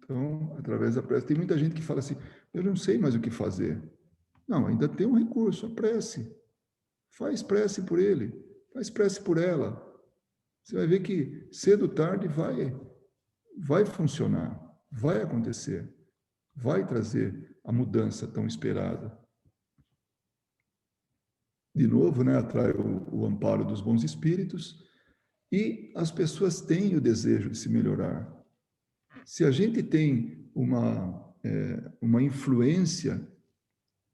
Então, através da prece, tem muita gente que fala assim: eu não sei mais o que fazer. Não, ainda tem um recurso, a prece. Faz prece por ele, faz prece por ela. Você vai ver que cedo ou tarde vai funcionar, vai acontecer, vai trazer a mudança tão esperada. De novo, né, atrai o amparo dos bons espíritos e as pessoas têm o desejo de se melhorar. Se a gente tem uma influência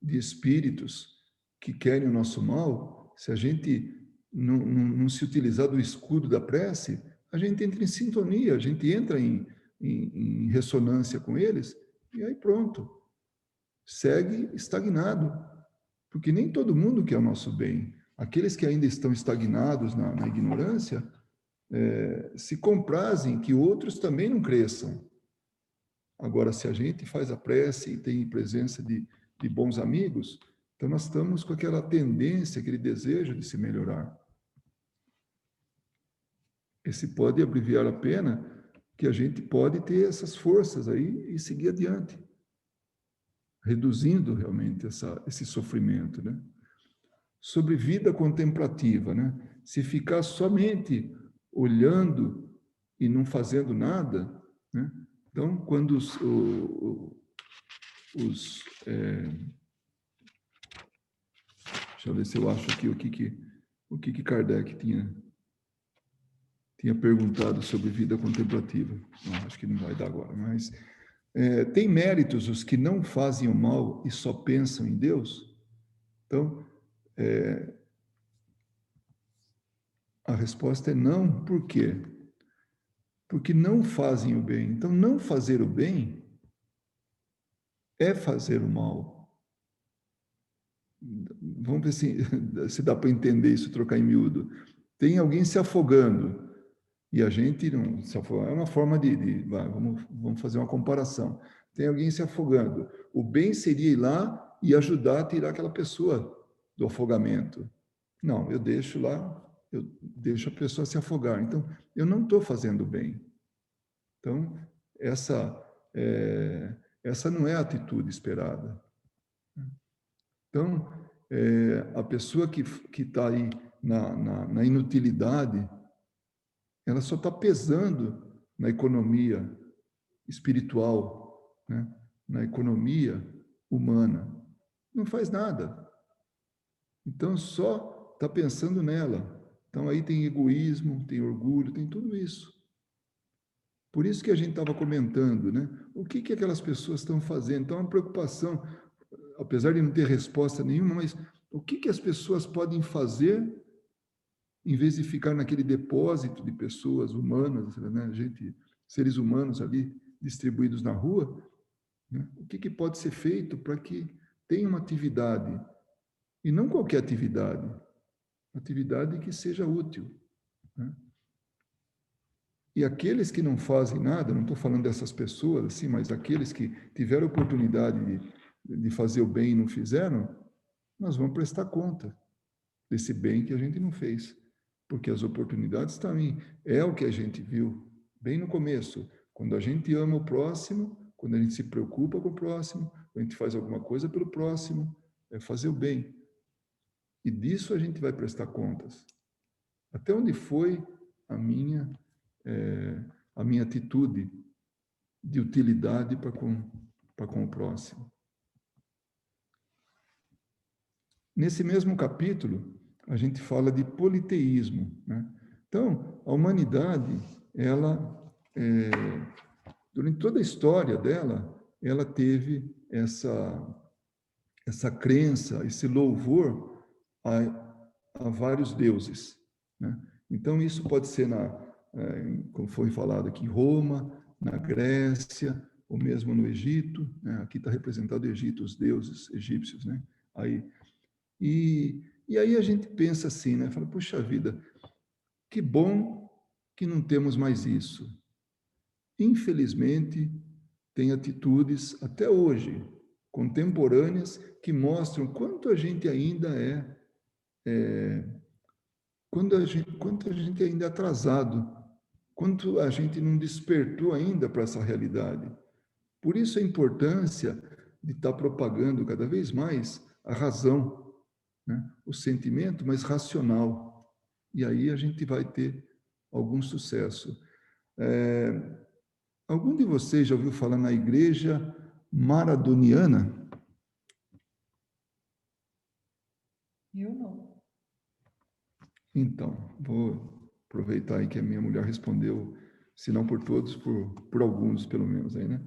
de espíritos que querem o nosso mal, se a gente não se utilizar do escudo da prece, a gente entra em sintonia, a gente entra em ressonância com eles, e aí pronto, segue estagnado, porque nem todo mundo quer o nosso bem. Aqueles que ainda estão estagnados na ignorância, se comprazem que outros também não cresçam. Agora, se a gente faz a prece e tem presença de bons amigos, então nós estamos com aquela tendência, aquele desejo de se melhorar. Esse pode abreviar a pena que a gente pode ter essas forças aí e seguir adiante, reduzindo realmente esse sofrimento, né? Sobre vida contemplativa, né? Se ficar somente olhando e não fazendo nada, né? Então, quando deixa eu ver se eu acho aqui o que Kardec tinha perguntado sobre vida contemplativa. Não, acho que não vai dar agora, mas tem méritos os que não fazem o mal e só pensam em Deus? Então, a resposta é não. Por quê? Porque não fazem o bem. Então, não fazer o bem é fazer o mal. Vamos ver se dá para entender isso, trocar em miúdo. Tem alguém se afogando e a gente não se afogar. É uma forma vamos fazer uma comparação. Tem alguém se afogando. O bem seria ir lá e ajudar a tirar aquela pessoa do afogamento. Não, eu deixo lá, eu deixo a pessoa se afogar. Então, eu não estou fazendo bem. Então, essa não é a atitude esperada. Então, a pessoa que está aí na inutilidade, ela só está pesando na economia espiritual, né? Na economia humana. Não faz nada. Então, só está pensando nela. Então, aí tem egoísmo, tem orgulho, tem tudo isso. Por isso que a gente estava comentando, né? O que aquelas pessoas estão fazendo? Então, é uma preocupação, apesar de não ter resposta nenhuma, mas o que as pessoas podem fazer em vez de ficar naquele depósito de pessoas humanas, né? Seres humanos ali distribuídos na rua, né? O que pode ser feito para que tenha uma atividade, e não qualquer atividade que seja útil, né? E aqueles que não fazem nada, não estou falando dessas pessoas, assim, mas aqueles que tiveram oportunidade de fazer o bem e não fizeram, nós vamos prestar conta desse bem que a gente não fez. Porque as oportunidades também é o que a gente viu bem no começo. Quando a gente ama o próximo, quando a gente se preocupa com o próximo, a gente faz alguma coisa pelo próximo, é fazer o bem. E disso a gente vai prestar contas. Até onde foi a minha, a minha atitude de utilidade para com o próximo? Nesse mesmo capítulo, a gente fala de politeísmo, né? Então, a humanidade, ela, durante toda a história dela, ela teve essa crença, esse louvor a vários deuses, né? Então, isso pode ser, como foi falado aqui, em Roma, na Grécia, ou mesmo no Egito, né? Aqui está representado o Egito, os deuses egípcios, né? E aí a gente pensa assim, né? Fala, puxa vida, que bom que não temos mais isso. Infelizmente, tem atitudes, até hoje, contemporâneas, que mostram quanto a gente ainda quanto a gente ainda é atrasado, quanto a gente não despertou ainda para essa realidade. Por isso a importância de estar propagando cada vez mais a razão, né? O sentimento mais racional. E aí a gente vai ter algum sucesso. Algum de vocês já ouviu falar na igreja maradoniana? Eu não. Então, vou aproveitar aí que a minha mulher respondeu, se não por todos, por alguns, pelo menos, aí, né?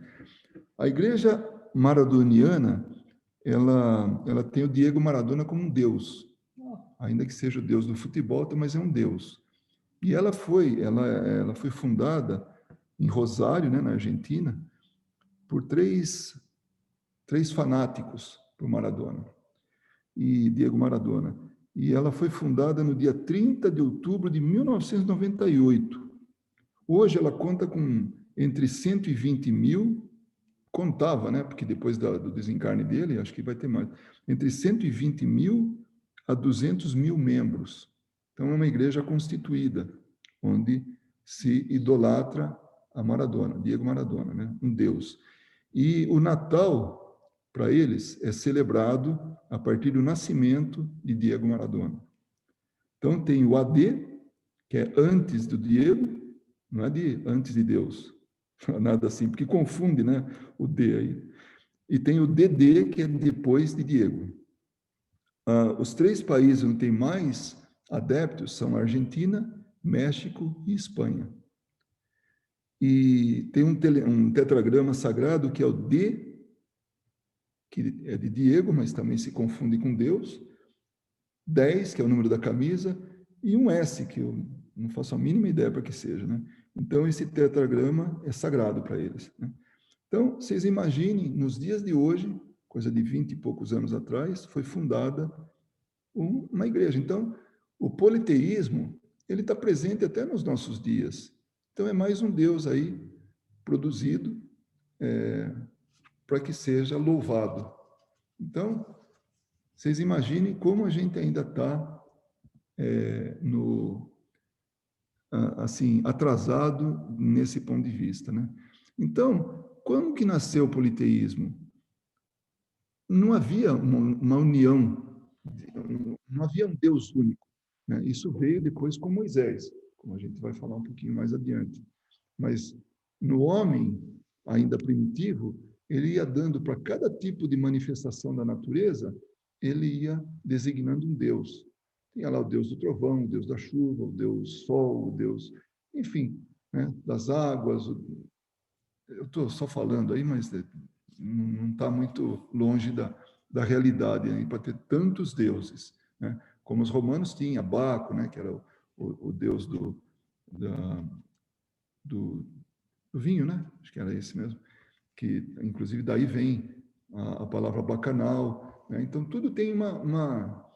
A igreja maradoniana, ela tem o Diego Maradona como um deus, ainda que seja o deus do futebol, mas é um deus. E ela foi fundada em Rosário, né, na Argentina, por três fanáticos por Maradona, e Diego Maradona. E ela foi fundada no dia 30 de outubro de 1998. Hoje ela conta com entre 120 mil, contava, né, porque depois do desencarne dele, acho que vai ter mais, entre 120 mil a 200 mil membros. Então, é uma igreja constituída, onde se idolatra a Maradona, Diego Maradona, né, um deus. E o Natal, para eles, é celebrado a partir do nascimento de Diego Maradona. Então, tem o AD, que é antes do Diego, não é antes de Deus, nada assim, porque confunde, né, o D aí. E tem o DD, que é depois de Diego. Os três países onde tem mais adeptos são Argentina, México e Espanha. E tem um tetragrama sagrado que é o D, que é de Diego, mas também se confunde com Deus, 10, que é o número da camisa, e um S, que eu não faço a mínima ideia para que seja, né? Então, esse tetragrama é sagrado para eles, né? Então, vocês imaginem, nos dias de hoje, coisa de 20 e poucos anos atrás, foi fundada uma igreja. Então, o politeísmo, ele está presente até nos nossos dias. Então, é mais um Deus aí produzido para que seja louvado. Então, vocês imaginem como a gente ainda está assim, atrasado nesse ponto de vista, né? Então, quando que nasceu o politeísmo? Não havia uma união, não havia um Deus único, né? Isso veio depois com Moisés, como a gente vai falar um pouquinho mais adiante. Mas no homem, ainda primitivo, ele ia dando para cada tipo de manifestação da natureza, ele ia designando um Deus. Tinha lá o Deus do trovão, o Deus da chuva, o Deus sol, o Deus, enfim, né, das águas. Eu estou só falando aí, mas não está muito longe da realidade, né, para ter tantos deuses, né? Como os romanos tinham Baco, né, que era o deus do vinho, né? Acho que era esse mesmo, que inclusive daí vem a palavra bacanal, né? Então tudo tem uma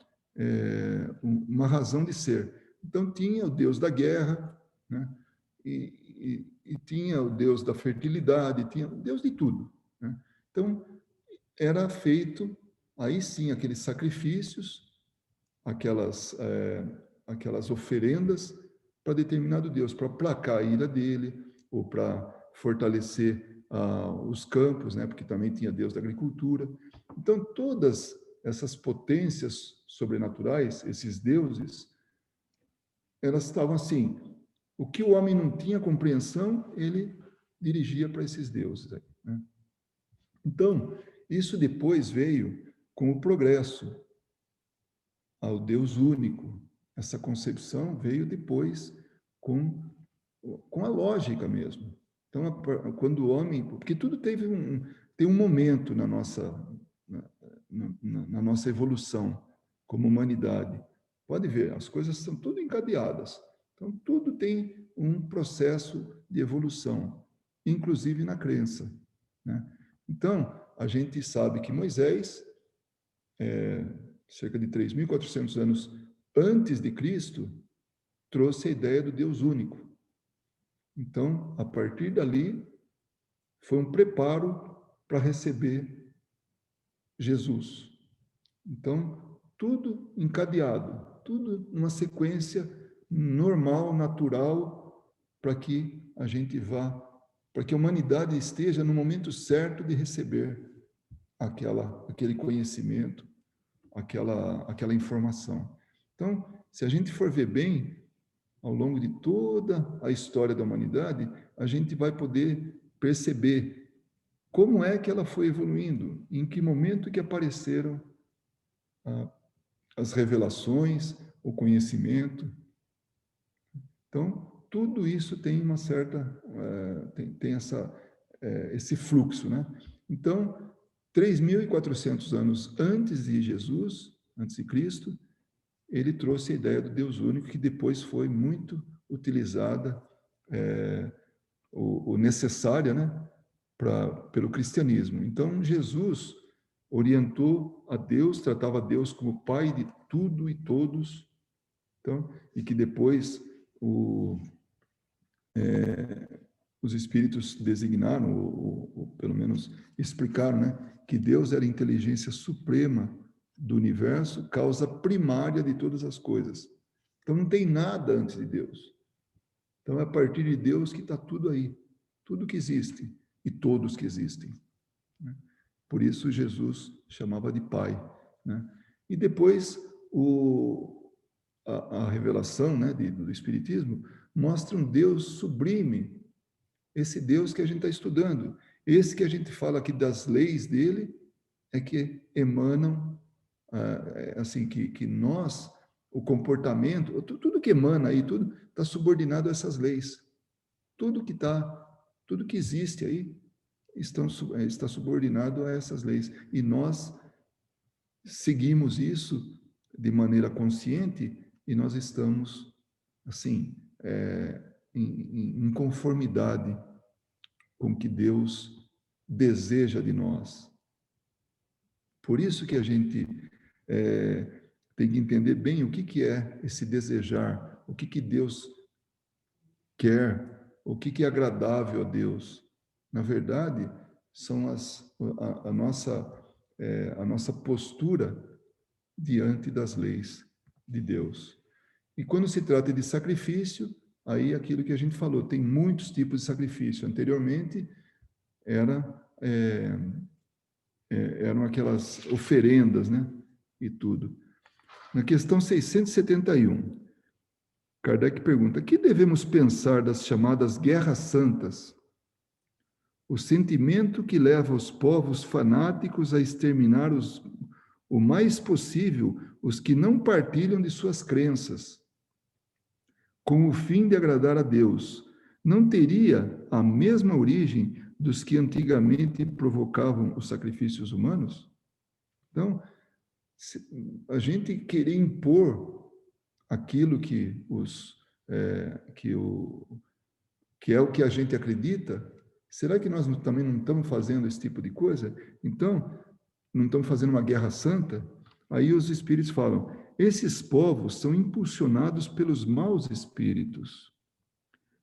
razão de ser. Então tinha o Deus da guerra, né? E tinha o Deus da fertilidade, tinha o Deus de tudo, né? Então era feito aí sim aqueles sacrifícios, aquelas oferendas para determinado Deus, para aplacar a ira dele, ou para fortalecer os campos, né? Porque também tinha Deus da agricultura. Então, todas essas potências sobrenaturais, esses deuses, elas estavam assim, o que o homem não tinha compreensão, ele dirigia para esses deuses, né? Então, isso depois veio com o progresso ao Deus único. Essa concepção veio depois com a lógica mesmo. Então, quando o homem... Porque tudo tem um momento na nossa evolução como humanidade. Pode ver, as coisas são tudo encadeadas. Então, tudo tem um processo de evolução, inclusive na crença, né? Então, a gente sabe que Moisés, cerca de 3.400 anos antes de Cristo, trouxe a ideia do Deus único. Então, a partir dali, foi um preparo para receber Jesus. Então, tudo encadeado, tudo numa sequência normal, natural, para que a gente vá, para que a humanidade esteja no momento certo de receber aquele conhecimento, aquela informação. Então, se a gente for ver bem, ao longo de toda a história da humanidade, a gente vai poder perceber como é que ela foi evoluindo, em que momento que apareceram as revelações, o conhecimento. Então, tudo isso tem uma certa, tem esse fluxo, né? Então, 3.400 anos antes de Jesus, antes de Cristo, ele trouxe a ideia do Deus único, que depois foi muito utilizada, o necessária, né, pelo cristianismo. Então, Jesus orientou a Deus, tratava Deus como Pai de tudo e todos, então, e que depois os espíritos designaram, ou pelo menos explicaram, né, que Deus era a inteligência suprema do universo, causa primária de todas as coisas. Então, não tem nada antes de Deus. Então, é a partir de Deus que está tudo aí, tudo que existe e todos que existem, né? Por isso, Jesus chamava de Pai, né? E depois, a revelação, né, do Espiritismo mostra um Deus sublime, esse Deus que a gente está estudando, esse que a gente fala aqui das leis dele, é que emanam, assim, que nós, o comportamento, tudo que emana aí, tudo está subordinado a essas leis. Tudo que existe aí está subordinado a essas leis. E nós seguimos isso de maneira consciente e nós estamos, assim, em conformidade com o que Deus deseja de nós. Por isso que a gente tem que entender bem o que é esse desejar, o que Deus quer, o que é agradável a Deus. Na verdade, são a nossa postura diante das leis de Deus. E quando se trata de sacrifício, aí aquilo que a gente falou, tem muitos tipos de sacrifício. Anteriormente, eram aquelas oferendas, né? E tudo. Na questão 671, Kardec pergunta: que devemos pensar das chamadas guerras santas? O sentimento que leva os povos fanáticos a exterminar o mais possível os que não partilham de suas crenças, com o fim de agradar a Deus, não teria a mesma origem dos que antigamente provocavam os sacrifícios humanos? Então, a gente querer impor aquilo que é o que a gente acredita, será que nós também não estamos fazendo esse tipo de coisa? Então, não estamos fazendo uma guerra santa? Aí os espíritos falam: esses povos são impulsionados pelos maus espíritos.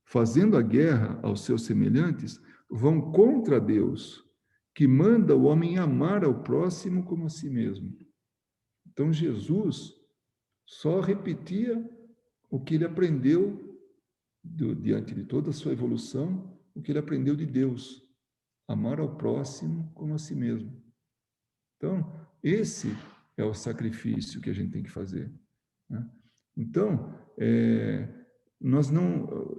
Fazendo a guerra aos seus semelhantes, vão contra Deus, que manda o homem amar ao próximo como a si mesmo. Então, Jesus só repetia o que ele aprendeu diante de toda a sua evolução, o que ele aprendeu de Deus. amar ao próximo como a si mesmo. Então, esse é o sacrifício que a gente tem que fazer, né? Então,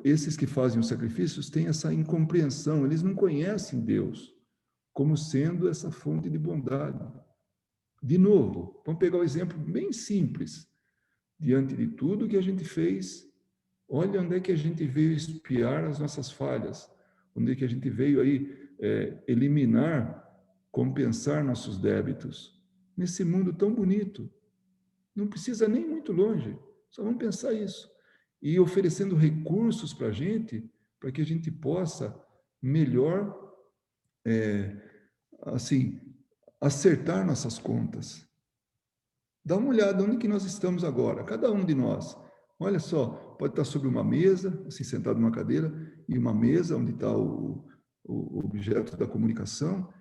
esses que fazem os sacrifícios têm essa incompreensão, eles não conhecem Deus como sendo essa fonte de bondade. De novo, vamos pegar um exemplo bem simples. Diante de tudo que a gente fez, olha onde é que a gente veio expiar as nossas falhas, onde é que a gente veio aí eliminar, compensar nossos débitos. Nesse mundo tão bonito, não precisa nem muito longe, só vamos pensar isso. E oferecendo recursos para que a gente possa melhor, assim, acertar nossas contas. Dá uma olhada onde que nós estamos agora, cada um de nós. Olha só, pode estar sobre uma mesa, assim, sentado numa cadeira, e uma mesa onde está o objeto da comunicação.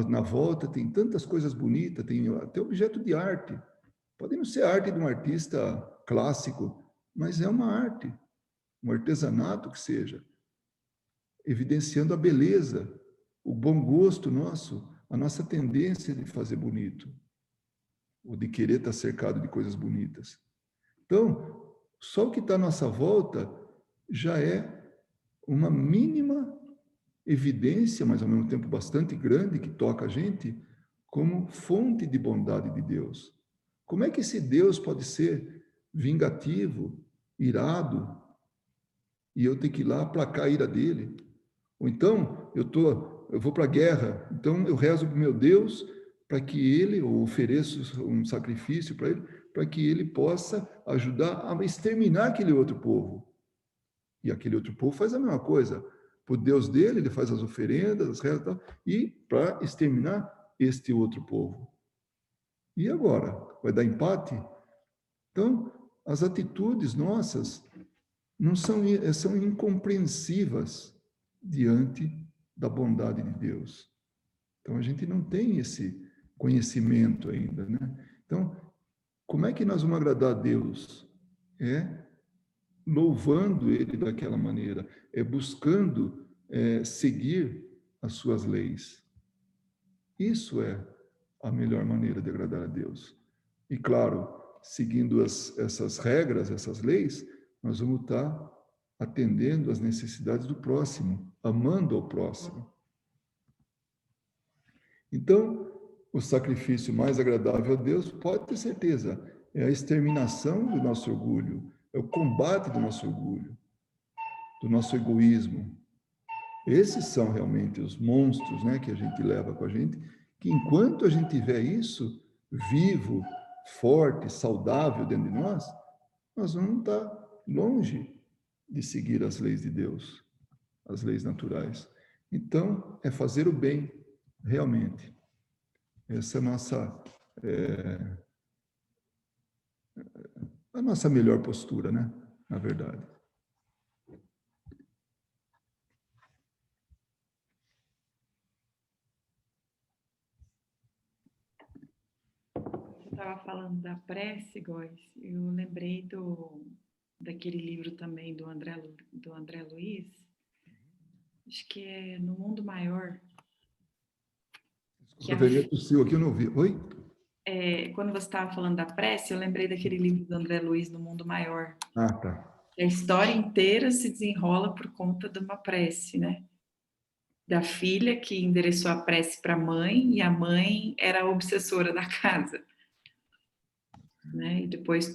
Na volta tem tantas coisas bonitas, tem até objeto de arte. Pode não ser arte de um artista clássico, mas é uma arte, um artesanato que seja, evidenciando a beleza, o bom gosto nosso, a nossa tendência de fazer bonito, ou de querer estar cercado de coisas bonitas. Então, só o que está à nossa volta já é uma mínima evidência, mas ao mesmo tempo bastante grande, que toca a gente, como fonte de bondade de Deus. Como é que esse Deus pode ser vingativo, irado, e eu tenho que ir lá aplacar a ira dele? Ou então, eu vou para a guerra, então eu rezo para o meu Deus para que ele, ou ofereço um sacrifício para ele, para que ele possa ajudar a exterminar aquele outro povo. E aquele outro povo faz a mesma coisa. Para o Deus dele, ele faz as oferendas, as rezas e tal, e para exterminar este outro povo. E agora? Vai dar empate? Então, as atitudes nossas não são incompreensivas diante da bondade de Deus. Então, a gente não tem esse conhecimento ainda, né? Então, como é que nós vamos agradar a Deus? É louvando Ele daquela maneira, é buscando seguir as suas leis. Isso é a melhor maneira de agradar a Deus. E, claro, seguindo essas regras, essas leis, nós vamos estar atendendo às necessidades do próximo, amando ao próximo. Então, o sacrifício mais agradável a Deus, pode ter certeza, é a exterminação do nosso orgulho, é o combate do nosso orgulho, do nosso egoísmo. Esses são realmente os monstros, né, que a gente leva com a gente, que enquanto a gente tiver isso vivo, forte, saudável dentro de nós vamos estar longe de seguir as leis de Deus, as leis naturais. Então, é fazer o bem, realmente. Essa é a nossa melhor postura, né? Na verdade. Você estava falando da prece, Góis, eu lembrei daquele livro também do André Luiz, acho que é No Mundo Maior. Desculpa, Vermelho tossiu aqui, eu não ouvi. Oi? Quando você estava falando da prece, eu lembrei daquele livro do André Luiz, No Mundo Maior. Ah, tá. A história inteira se desenrola por conta de uma prece, né? Da filha que endereçou a prece para a mãe e a mãe era a obsessora da casa, né? E depois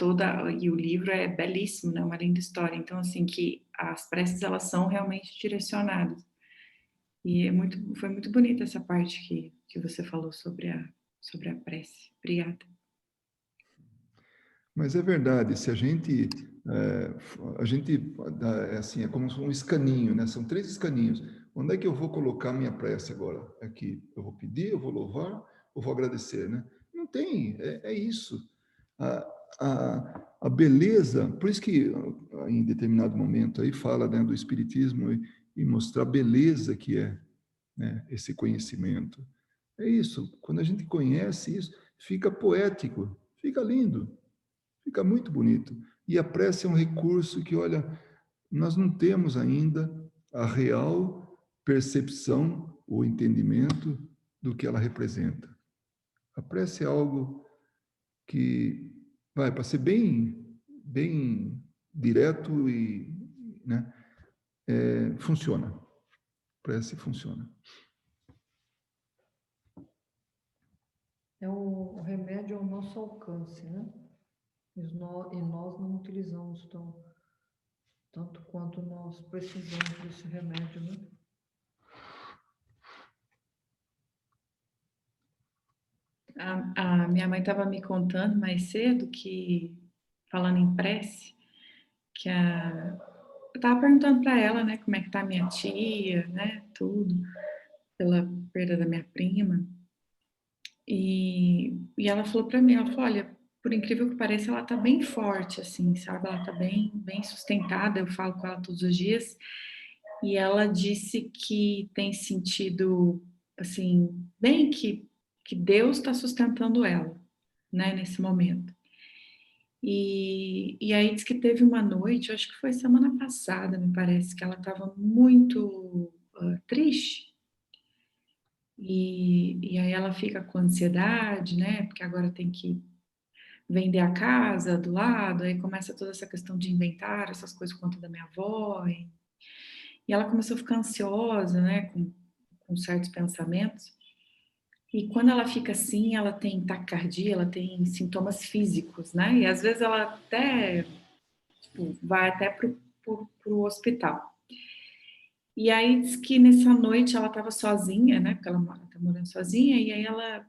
e o livro é belíssimo, né? Uma linda história. Então assim que as preces elas são realmente direcionadas. E foi muito bonita essa parte que você falou sobre a prece. Obrigada. Mas é verdade, se a gente, assim, é como um escaninho, né? São 3 escaninhos. Onde é que eu vou colocar minha prece agora? Aqui, eu vou pedir, eu vou louvar, eu vou agradecer, né? Não tem, é isso. A beleza, por isso que em determinado momento aí fala, né, do espiritismo e mostrar a beleza que é, né, esse conhecimento. É isso, quando a gente conhece isso, fica poético, fica lindo. Fica muito bonito. E a prece é um recurso que, olha, nós não temos ainda a real percepção o entendimento do que ela representa. A prece é algo que vai para ser bem direto e, né, funciona. A prece funciona. O remédio ao nosso alcance, né? E nós não utilizamos tanto quanto nós precisamos desse remédio, né? A minha mãe estava me contando mais cedo que, falando em prece, que eu estava perguntando para ela, né, como é que tá a minha tia, né, tudo, pela perda da minha prima. E ela falou para mim, ela falou, olha, por incrível que pareça, ela tá bem forte, assim, sabe? Ela tá bem sustentada, eu falo com ela todos os dias. E ela disse que tem sentido, assim, bem que Deus está sustentando ela, né, nesse momento. E aí diz que teve uma noite, eu acho que foi semana passada, me parece, que ela estava muito triste. E aí ela fica com ansiedade, né? Porque agora tem que vender a casa do lado, aí começa toda essa questão de inventário, essas coisas por conta da minha avó. E ela começou a ficar ansiosa, né? Com certos pensamentos. E quando ela fica assim, ela tem taquicardia, ela tem sintomas físicos, né? E às vezes ela até tipo, vai até pro hospital. E aí diz que nessa noite ela estava sozinha, né? Porque ela tá morando sozinha, e aí ela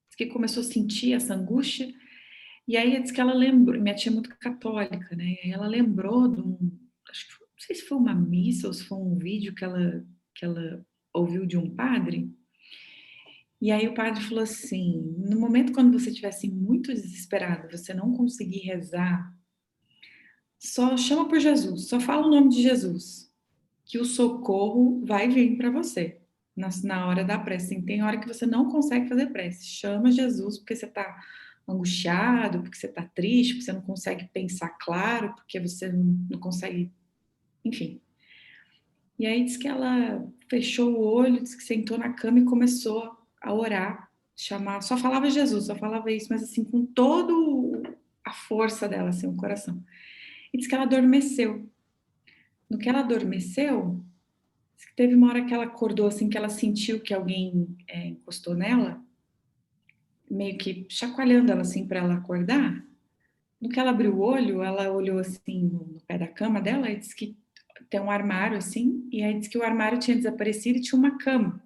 diz que começou a sentir essa angústia. E aí diz que ela lembrou, minha tia é muito católica, né? E aí ela lembrou de acho que não sei se foi uma missa ou se foi um vídeo que ela ouviu de um padre. E aí o padre falou assim: no momento quando você estiver assim, muito desesperado, você não conseguir rezar, só chama por Jesus, só fala o nome de Jesus, que o socorro vai vir para você na hora da prece. Assim, tem hora que você não consegue fazer prece, chama Jesus porque você está angustiado, porque você está triste, porque você não consegue pensar claro, porque você não consegue, enfim. E aí diz que ela fechou o olho, diz que sentou na cama e começou a orar, chamar, só falava Jesus, só falava isso, mas assim, com toda a força dela, assim, o coração. E diz que ela adormeceu. No que ela adormeceu, diz que teve uma hora que ela acordou, assim, que ela sentiu que alguém encostou nela, meio que chacoalhando ela, assim, para ela acordar. No que ela abriu o olho, ela olhou, assim, no pé da cama dela e disse que tem um armário, assim, e aí disse que o armário tinha desaparecido e tinha uma cama.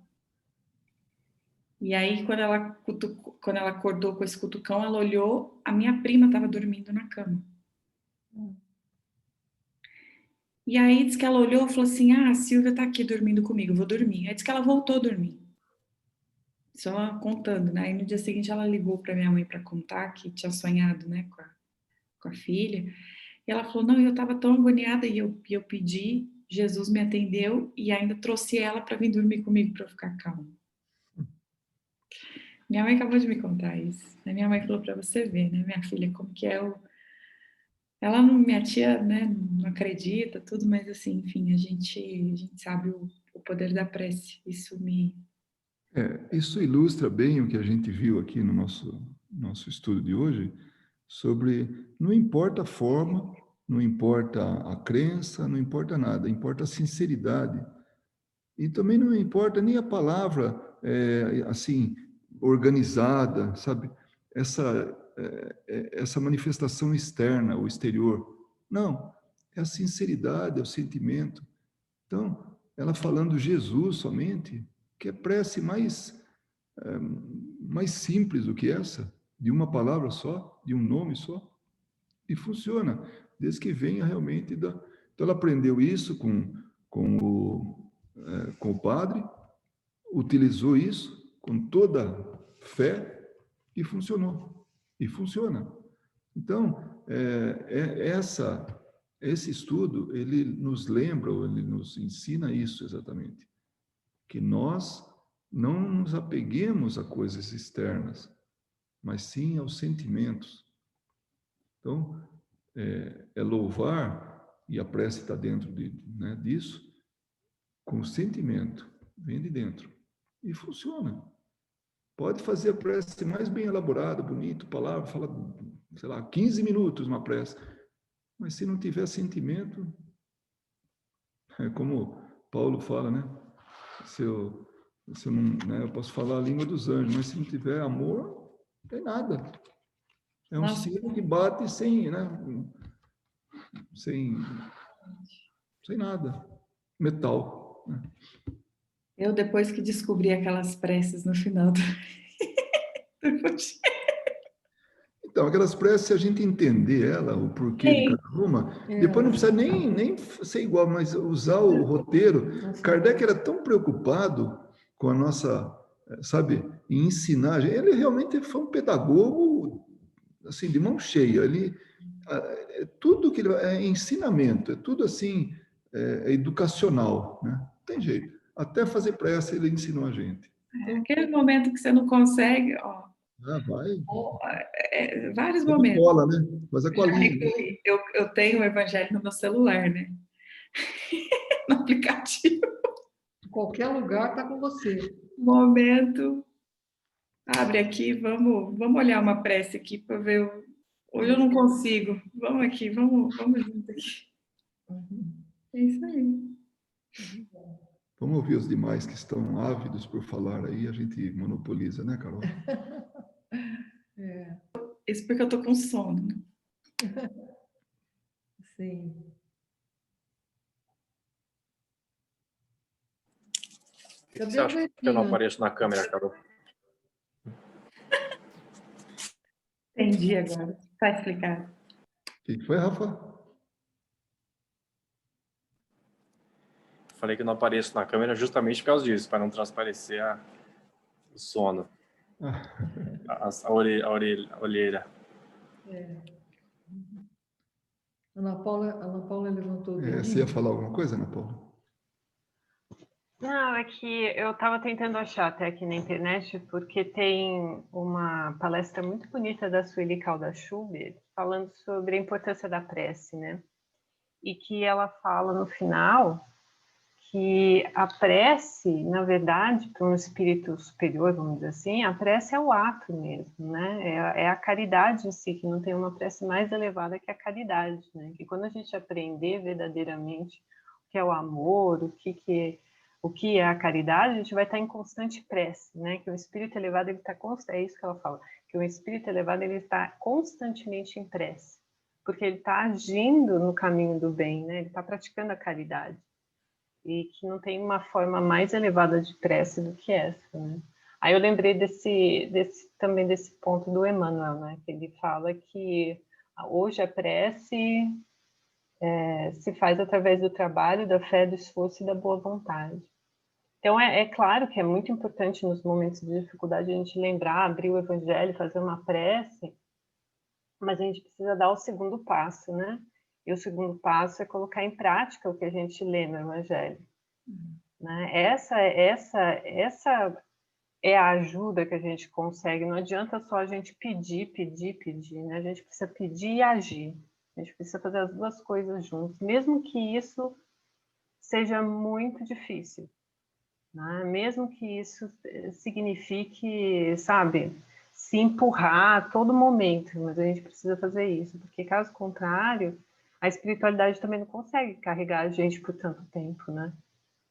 E aí, quando ela acordou com esse cutucão, ela olhou, a minha prima estava dormindo na cama. E aí, diz que ela olhou e falou assim, a Silvia tá aqui dormindo comigo, vou dormir. Aí diz que ela voltou a dormir. Só contando, né? Aí no dia seguinte ela ligou para minha mãe para contar que tinha sonhado, né, com a filha. E ela falou, não, eu estava tão agoniada e eu pedi, Jesus me atendeu e ainda trouxe ela para vir dormir comigo para eu ficar calma. Minha mãe acabou de me contar isso. A minha mãe falou para você ver, né, minha filha, como que é o... Ela, minha tia, né, não acredita, tudo, mas assim, enfim, a gente sabe o poder da prece. Isso me... Isso ilustra bem o que a gente viu aqui no nosso estudo de hoje, sobre não importa a forma, não importa a crença, não importa nada, importa a sinceridade. E também não importa nem a palavra, assim, organizada, sabe? Essa manifestação externa, o exterior. Não, é a sinceridade, é o sentimento. Então, ela falando Jesus somente, que é prece mais simples do que essa, de uma palavra só, de um nome só, e funciona, desde que venha realmente da... Então, ela aprendeu isso com o padre, utilizou isso com toda fé e funcionou. E funciona. Então, esse estudo, ele nos lembra, ou ele nos ensina isso exatamente, que nós não nos apeguemos a coisas externas, mas sim aos sentimentos. Então, louvar, e a prece está dentro disso, com sentimento. vem de dentro. E funciona. Pode fazer a prece mais bem elaborada, bonito, palavra, fala, sei lá, 15 minutos uma prece. Mas se não tiver sentimento, é como Paulo fala, né? Se eu não, né, eu posso falar a língua dos anjos, mas se não tiver amor, não tem nada. É um Nossa, sino que bate sem, né? Sem nada. Metal. Né? eu depois que descobri aquelas preces no final do... Então, aquelas preces, se a gente entender ela, o porquê de Sim. cada uma, depois não precisa nem ser igual, mas usar o roteiro. Kardec era tão preocupado com a nossa, sabe, em ensinar. Ele realmente foi um pedagogo, assim, de mão cheia. Ele, tudo que ele, é ensinamento, é tudo assim, é educacional, né? Não tem jeito. Até fazer prece ele ensinou a gente. Aquele momento que você não consegue, ó, Ah, vai. vários Faz a momentos. cola, né? Faz a colinha. Eu tenho o evangelho no meu celular, né? No aplicativo. Em qualquer lugar está com você. Momento. Abre aqui, vamos olhar uma prece aqui para ver. Hoje eu não consigo. Vamos aqui, vamos junto aqui. É isso aí. Vamos ouvir os demais que estão ávidos por falar aí, a gente monopoliza, né, Carol? Isso porque eu tô com sono. Sim. O que você acha que eu não apareço na câmera, Carol? Entendi agora. Tá explicado. O que foi, Rafa? Falei que eu não apareço na câmera justamente por causa disso, para não transparecer o sono, a olheira. Ana Paula levantou o dedinho. Você ia falar alguma coisa, Ana Paula? Não, é que eu estava tentando achar até aqui na internet, porque tem uma palestra muito bonita da Sueli Caldas-Schubert falando sobre a importância da prece, né? E que ela fala no final que a prece, na verdade, para um espírito superior, vamos dizer assim, a prece é o ato mesmo, né? É a caridade em si, que não tem uma prece mais elevada que a caridade, né? Que quando a gente aprender verdadeiramente o que é o amor, o que é a caridade, a gente vai estar em constante prece, né? Que o espírito elevado, ele está é isso que ela fala, que o espírito elevado, ele está constantemente em prece, porque ele está agindo no caminho do bem, né? Ele está praticando a caridade. E que não tem uma forma mais elevada de prece do que essa, né? Aí eu lembrei também desse ponto do Emmanuel, né? Que ele fala que hoje a prece se faz através do trabalho, da fé, do esforço e da boa vontade. Então é claro que é muito importante nos momentos de dificuldade a gente lembrar, abrir o Evangelho, fazer uma prece, mas a gente precisa dar o segundo passo, né? E o segundo passo é colocar em prática o que a gente lê no Evangelho. Né? Essa é a ajuda que a gente consegue. Não adianta só a gente pedir, né? A gente precisa pedir e agir. A gente precisa fazer as duas coisas juntos, mesmo que isso seja muito difícil. Né? Mesmo que isso signifique, sabe, se empurrar a todo momento, mas a gente precisa fazer isso, porque caso contrário, a espiritualidade também não consegue carregar a gente por tanto tempo, né?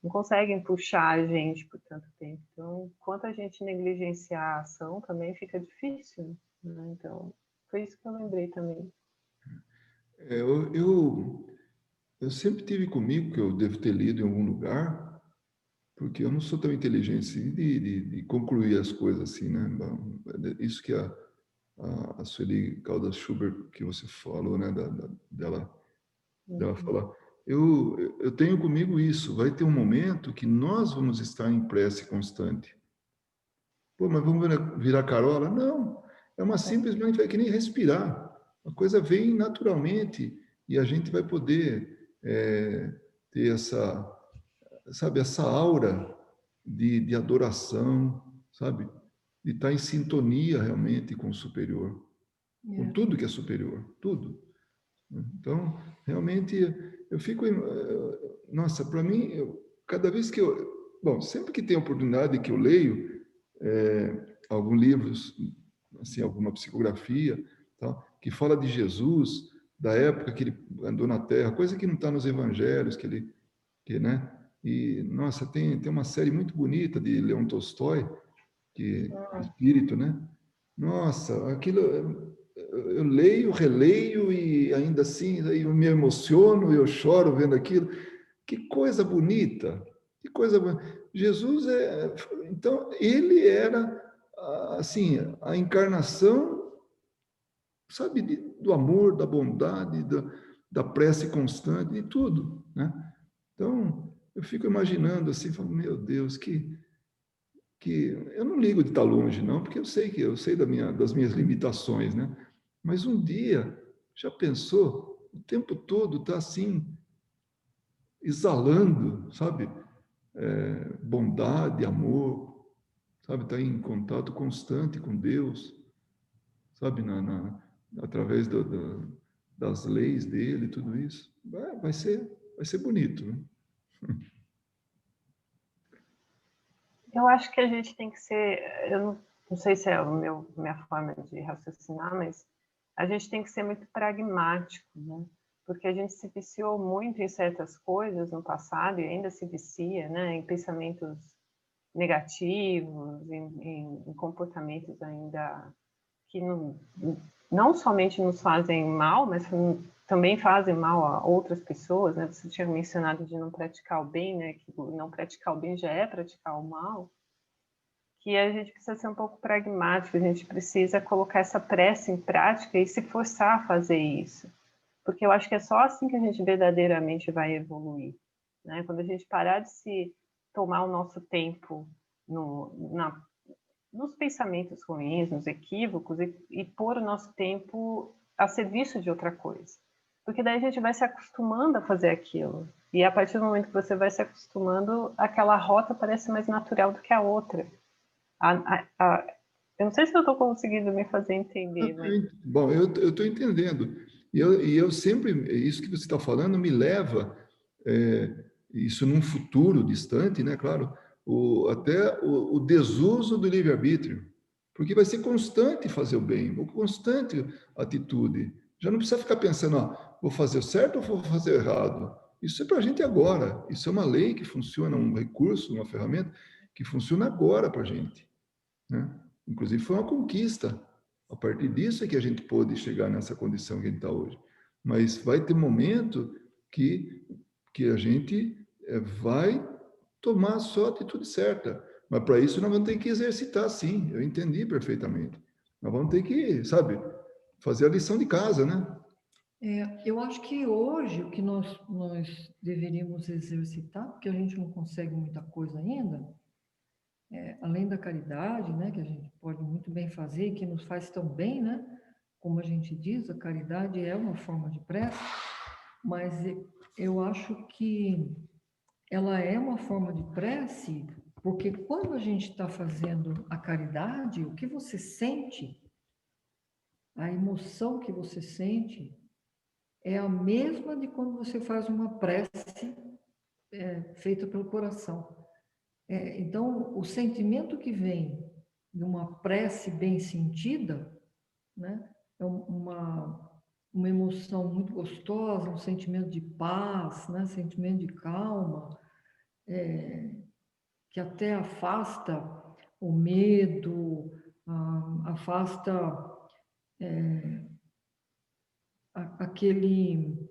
Não conseguem puxar a gente por tanto tempo. Então, enquanto a gente negligenciar a ação, também fica difícil, né? Então, foi isso que eu lembrei também. Eu sempre tive comigo, que eu devo ter lido em algum lugar, porque eu não sou tão inteligente assim, de concluir as coisas assim, né? Isso que a Sueli Caldas-Schubert, que você falou, né? Dela falar. Eu tenho comigo isso. Vai ter um momento que nós vamos estar em prece constante. Pô, mas vamos virar carola? Não. É uma simples manifestação, é que nem respirar. A coisa vem naturalmente e a gente vai poder ter sabe, essa aura de adoração, sabe? De estar em sintonia realmente com o superior, com tudo que é superior, tudo. Então, realmente, eu fico... Nossa, para mim, cada vez que bom, sempre que tem oportunidade que eu leio algum livro, assim, alguma psicografia, tal, que fala de Jesus, da época que ele andou na Terra, coisa que não está nos Evangelhos, né? E nossa, tem uma série muito bonita de Leon Tolstói, que Espírito, né? Nossa, aquilo eu leio, releio e ainda assim eu me emociono, eu choro vendo aquilo. Que coisa bonita, que coisa bonita. Jesus então ele era assim a encarnação, sabe, do amor, da bondade, da prece constante, de tudo, né? Então eu fico imaginando assim, falando, meu Deus, que eu não ligo de estar longe, não, porque eu sei das minhas limitações, né? Mas um dia, já pensou, o tempo todo está assim, exalando, sabe? Bondade, amor, sabe? Está em contato constante com Deus, sabe? Através das leis dele, tudo isso. Vai ser bonito, né? Eu acho que a gente tem que ser, eu não sei se é minha forma de raciocinar, mas a gente tem que ser muito pragmático, né? Porque a gente se viciou muito em certas coisas no passado e ainda se vicia, né? Em pensamentos negativos, em comportamentos ainda que não somente nos fazem mal, mas também fazem mal a outras pessoas, né? Você tinha mencionado de não praticar o bem, né? Que não praticar o bem já é praticar o mal. Que a gente precisa ser um pouco pragmático, a gente precisa colocar essa prece em prática e se forçar a fazer isso. Porque eu acho que é só assim que a gente verdadeiramente vai evoluir, né? Quando a gente parar de se tomar o nosso tempo nos pensamentos ruins, nos equívocos, e pôr o nosso tempo a serviço de outra coisa. Porque daí a gente vai se acostumando a fazer aquilo. E a partir do momento que você vai se acostumando, aquela rota parece mais natural do que a outra. Eu não sei se eu estou conseguindo me fazer entender, mas... Bom, eu estou entendendo. E eu sempre, isso que você está falando me leva, isso num futuro distante, né? Claro, até o desuso do livre-arbítrio. Porque vai ser constante fazer o bem, uma constante atitude. Já não precisa ficar pensando, vou fazer o certo ou vou fazer o errado. Isso é para a gente agora. Isso é uma lei que funciona, um recurso, uma ferramenta que funciona agora para a gente, né? Inclusive foi uma conquista. A partir disso é que a gente pôde chegar nessa condição que a gente está hoje. Mas vai ter momento que a gente vai tomar só a atitude certa. Mas para isso nós vamos ter que exercitar, sim. Eu entendi perfeitamente. Nós vamos ter que, sabe, fazer a lição de casa, né? Eu acho que hoje o que nós deveríamos exercitar, porque a gente não consegue muita coisa ainda, além da caridade, né, que a gente pode muito bem fazer e que nos faz tão bem, né? Como a gente diz, a caridade é uma forma de prece, mas eu acho que ela é uma forma de prece porque quando a gente está fazendo a caridade, o que você sente, a emoção que você sente, é a mesma de quando você faz uma prece feita pelo coração. Então, o sentimento que vem de uma prece bem sentida, né, é uma emoção muito gostosa, um sentimento de paz, né, sentimento de calma, que até afasta o medo, afasta aquele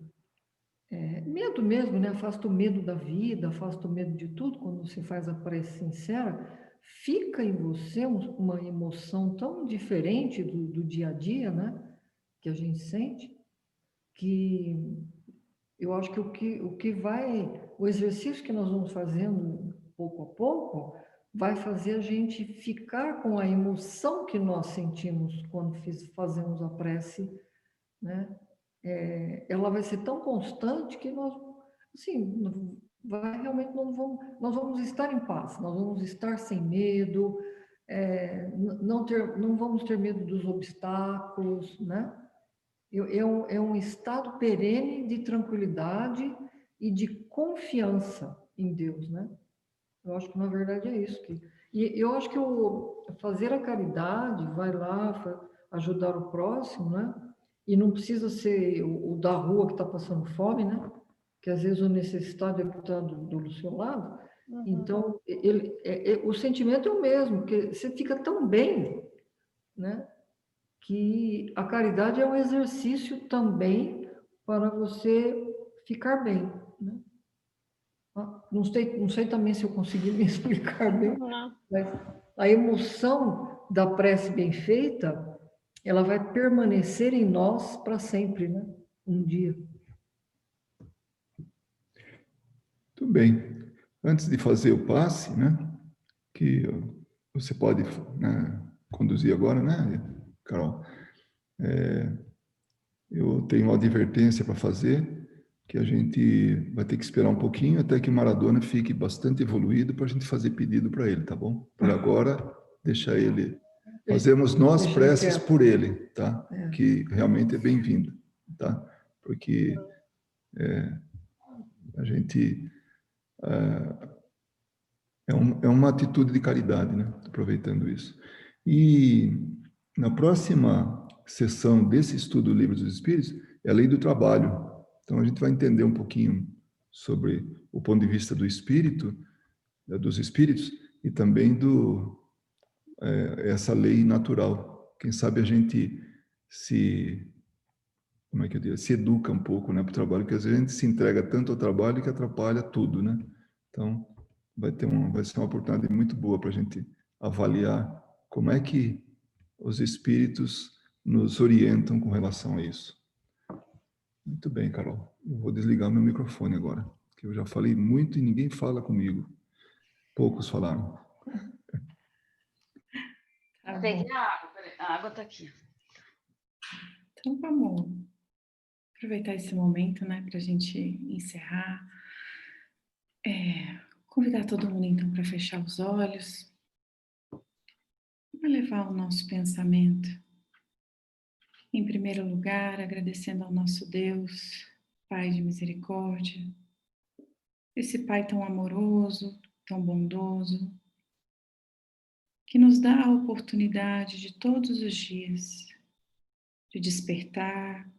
medo mesmo, né? Afasta o medo da vida, afasta o medo de tudo. Quando você faz a prece sincera, fica em você uma emoção tão diferente do dia a dia, né? Que a gente sente, que eu acho que o exercício que nós vamos fazendo pouco a pouco, vai fazer a gente ficar com a emoção que nós sentimos quando fazemos a prece, né? Ela vai ser tão constante que nós, assim, realmente nós vamos estar em paz, nós vamos estar sem medo, não vamos ter medo dos obstáculos, né? É um estado perene de tranquilidade e de confiança em Deus, né? Eu acho que, na verdade, é isso. E eu acho que fazer a caridade, vai lá ajudar o próximo, né? E não precisa ser o da rua que está passando fome, né? Que às vezes o necessitado é o que está do seu lado. Uhum. Então, o sentimento é o mesmo, porque você fica tão bem, né? Que a caridade é um exercício também para você ficar bem, né? Não sei também se eu consegui me explicar bem, mas a emoção da prece bem feita, ela vai permanecer em nós para sempre, né? Um dia. Tudo bem. Antes de fazer o passe, né, que você pode, né, conduzir agora, né, Carol? Eu tenho uma advertência para fazer, que a gente vai ter que esperar um pouquinho até que o Maradona fique bastante evoluído para a gente fazer pedido para ele, tá bom? Por agora, deixa ele. Fazemos nós preces por ele, tá? Que realmente é bem-vindo, tá? Porque a gente é uma atitude de caridade, né? Aproveitando isso. E na próxima sessão desse estudo do Livro dos Espíritos é a lei do trabalho. Então a gente vai entender um pouquinho sobre o ponto de vista do espírito, dos espíritos e também essa lei natural. Quem sabe a gente como é que eu digo, se educa um pouco, né, para o trabalho, porque às vezes a gente se entrega tanto ao trabalho que atrapalha tudo, né? Então vai ser uma oportunidade muito boa para a gente avaliar como é que os espíritos nos orientam com relação a isso. Muito bem, Carol. Eu vou desligar meu microfone agora, que eu já falei muito e ninguém fala comigo. Poucos falaram. Peguei a água, peraí. A água está aqui. Então vamos aproveitar esse momento, né, para a gente encerrar. Convidar todo mundo então para fechar os olhos. Vai levar o nosso pensamento, em primeiro lugar, agradecendo ao nosso Deus, Pai de misericórdia, esse Pai tão amoroso, tão bondoso, que nos dá a oportunidade de todos os dias de despertar,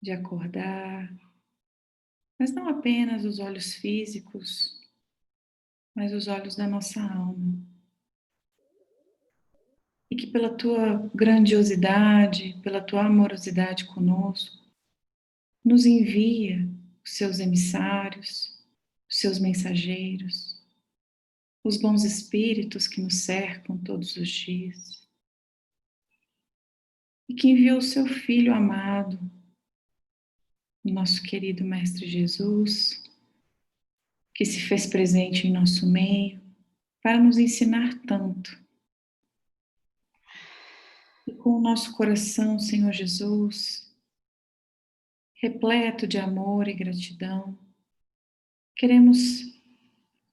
de acordar, mas não apenas os olhos físicos, mas os olhos da nossa alma. E que pela tua grandiosidade, pela tua amorosidade conosco, nos envia os seus emissários, os seus mensageiros, os bons espíritos que nos cercam todos os dias. E que enviou o seu Filho amado, o nosso querido Mestre Jesus, que se fez presente em nosso meio para nos ensinar tanto. E com o nosso coração, Senhor Jesus, repleto de amor e gratidão, queremos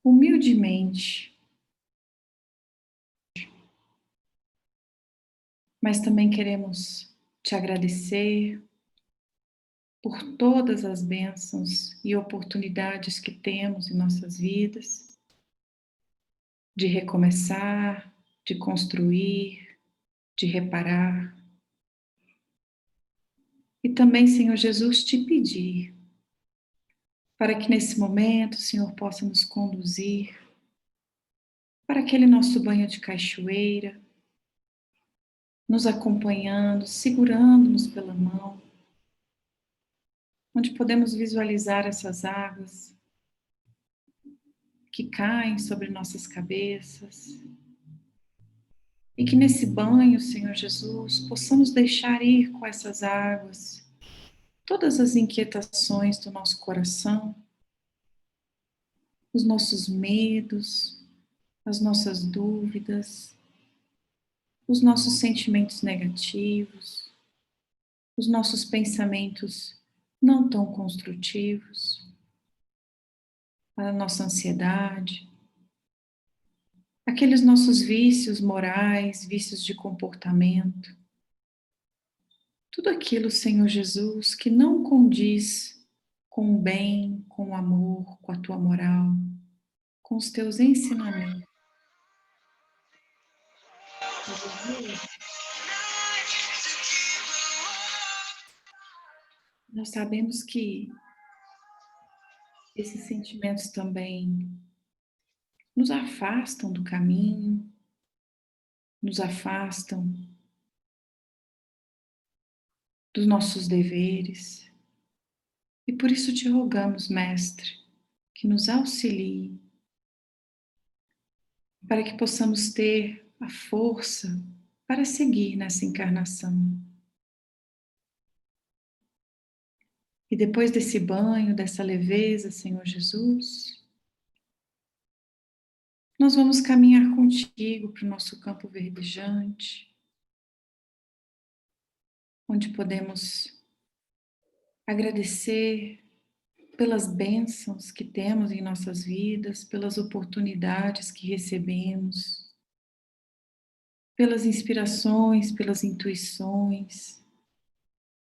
humildemente, mas também queremos te agradecer por todas as bênçãos e oportunidades que temos em nossas vidas, de recomeçar, de construir, de reparar. E também, Senhor Jesus, te pedir para que nesse momento o Senhor possa nos conduzir para aquele nosso banho de cachoeira, nos acompanhando, segurando-nos pela mão, onde podemos visualizar essas águas que caem sobre nossas cabeças. E que nesse banho, Senhor Jesus, possamos deixar ir com essas águas todas as inquietações do nosso coração, os nossos medos, as nossas dúvidas, os nossos sentimentos negativos, os nossos pensamentos não tão construtivos, a nossa ansiedade, aqueles nossos vícios morais, vícios de comportamento, tudo aquilo, Senhor Jesus, que não condiz com o bem, com o amor, com a tua moral, com os teus ensinamentos. Nós sabemos que esses sentimentos também nos afastam do caminho, nos afastam dos nossos deveres. E por isso te rogamos, Mestre, que nos auxilie para que possamos ter a força para seguir nessa encarnação. E depois desse banho, dessa leveza, Senhor Jesus, nós vamos caminhar contigo para o nosso campo verdejante, onde podemos agradecer pelas bênçãos que temos em nossas vidas, pelas oportunidades que recebemos, pelas inspirações, pelas intuições.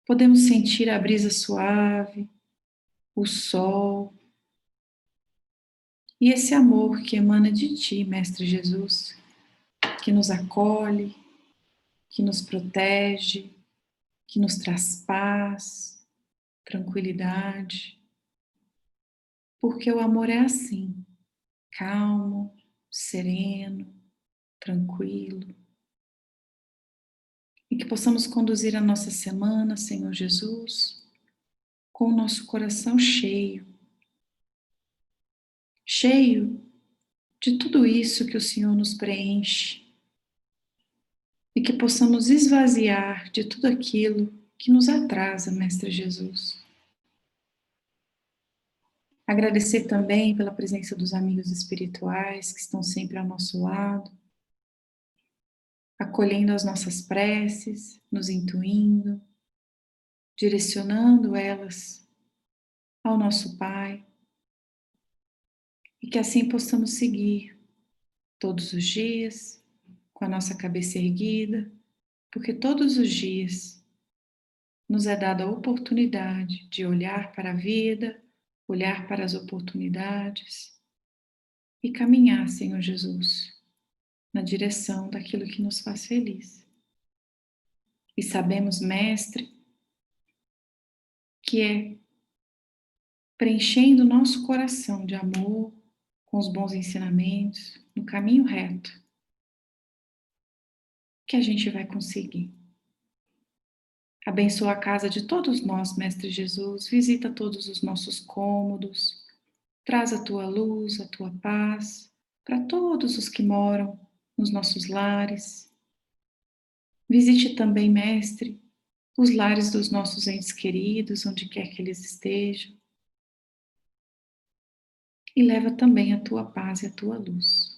Podemos sentir a brisa suave, o sol e esse amor que emana de ti, Mestre Jesus, que nos acolhe, que nos protege, que nos traz paz, tranquilidade. Porque o amor é assim, calmo, sereno, tranquilo. E que possamos conduzir a nossa semana, Senhor Jesus, com o nosso coração cheio de tudo isso que o Senhor nos preenche. E que possamos esvaziar de tudo aquilo que nos atrasa, Mestre Jesus. Agradecer também pela presença dos amigos espirituais que estão sempre ao nosso lado, acolhendo as nossas preces, nos intuindo, direcionando elas ao nosso Pai, e que assim possamos seguir todos os dias com a nossa cabeça erguida, porque todos os dias nos é dada a oportunidade de olhar para a vida, olhar para as oportunidades e caminhar, Senhor Jesus, na direção daquilo que nos faz feliz. E sabemos, Mestre, que é preenchendo o nosso coração de amor, com os bons ensinamentos, no caminho reto, que a gente vai conseguir. Abençoa a casa de todos nós, Mestre Jesus, visita todos os nossos cômodos, traz a tua luz, a tua paz para todos os que moram nos nossos lares. Visite também, Mestre, os lares dos nossos entes queridos, onde quer que eles estejam. E leva também a tua paz e a tua luz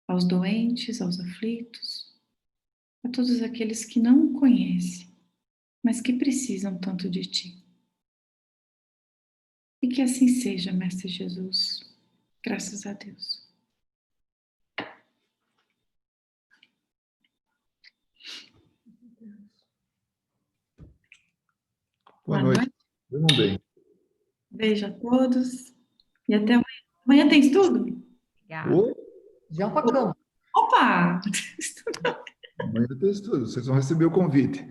aos doentes, aos aflitos, a todos aqueles que não o conhecem, mas que precisam tanto de ti. E que assim seja, Mestre Jesus. Graças a Deus. Boa noite. Durmam bem. Beijo a todos e até amanhã. Amanhã tem estudo? Obrigada. Já para a cama. Opa! Amanhã tem estudo. Vocês vão receber o convite.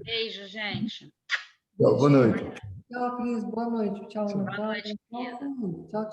Beijo, gente. Boa noite. Tchau, Cris. Boa noite. Tchau, Boa Natália. noite, querida. Tchau.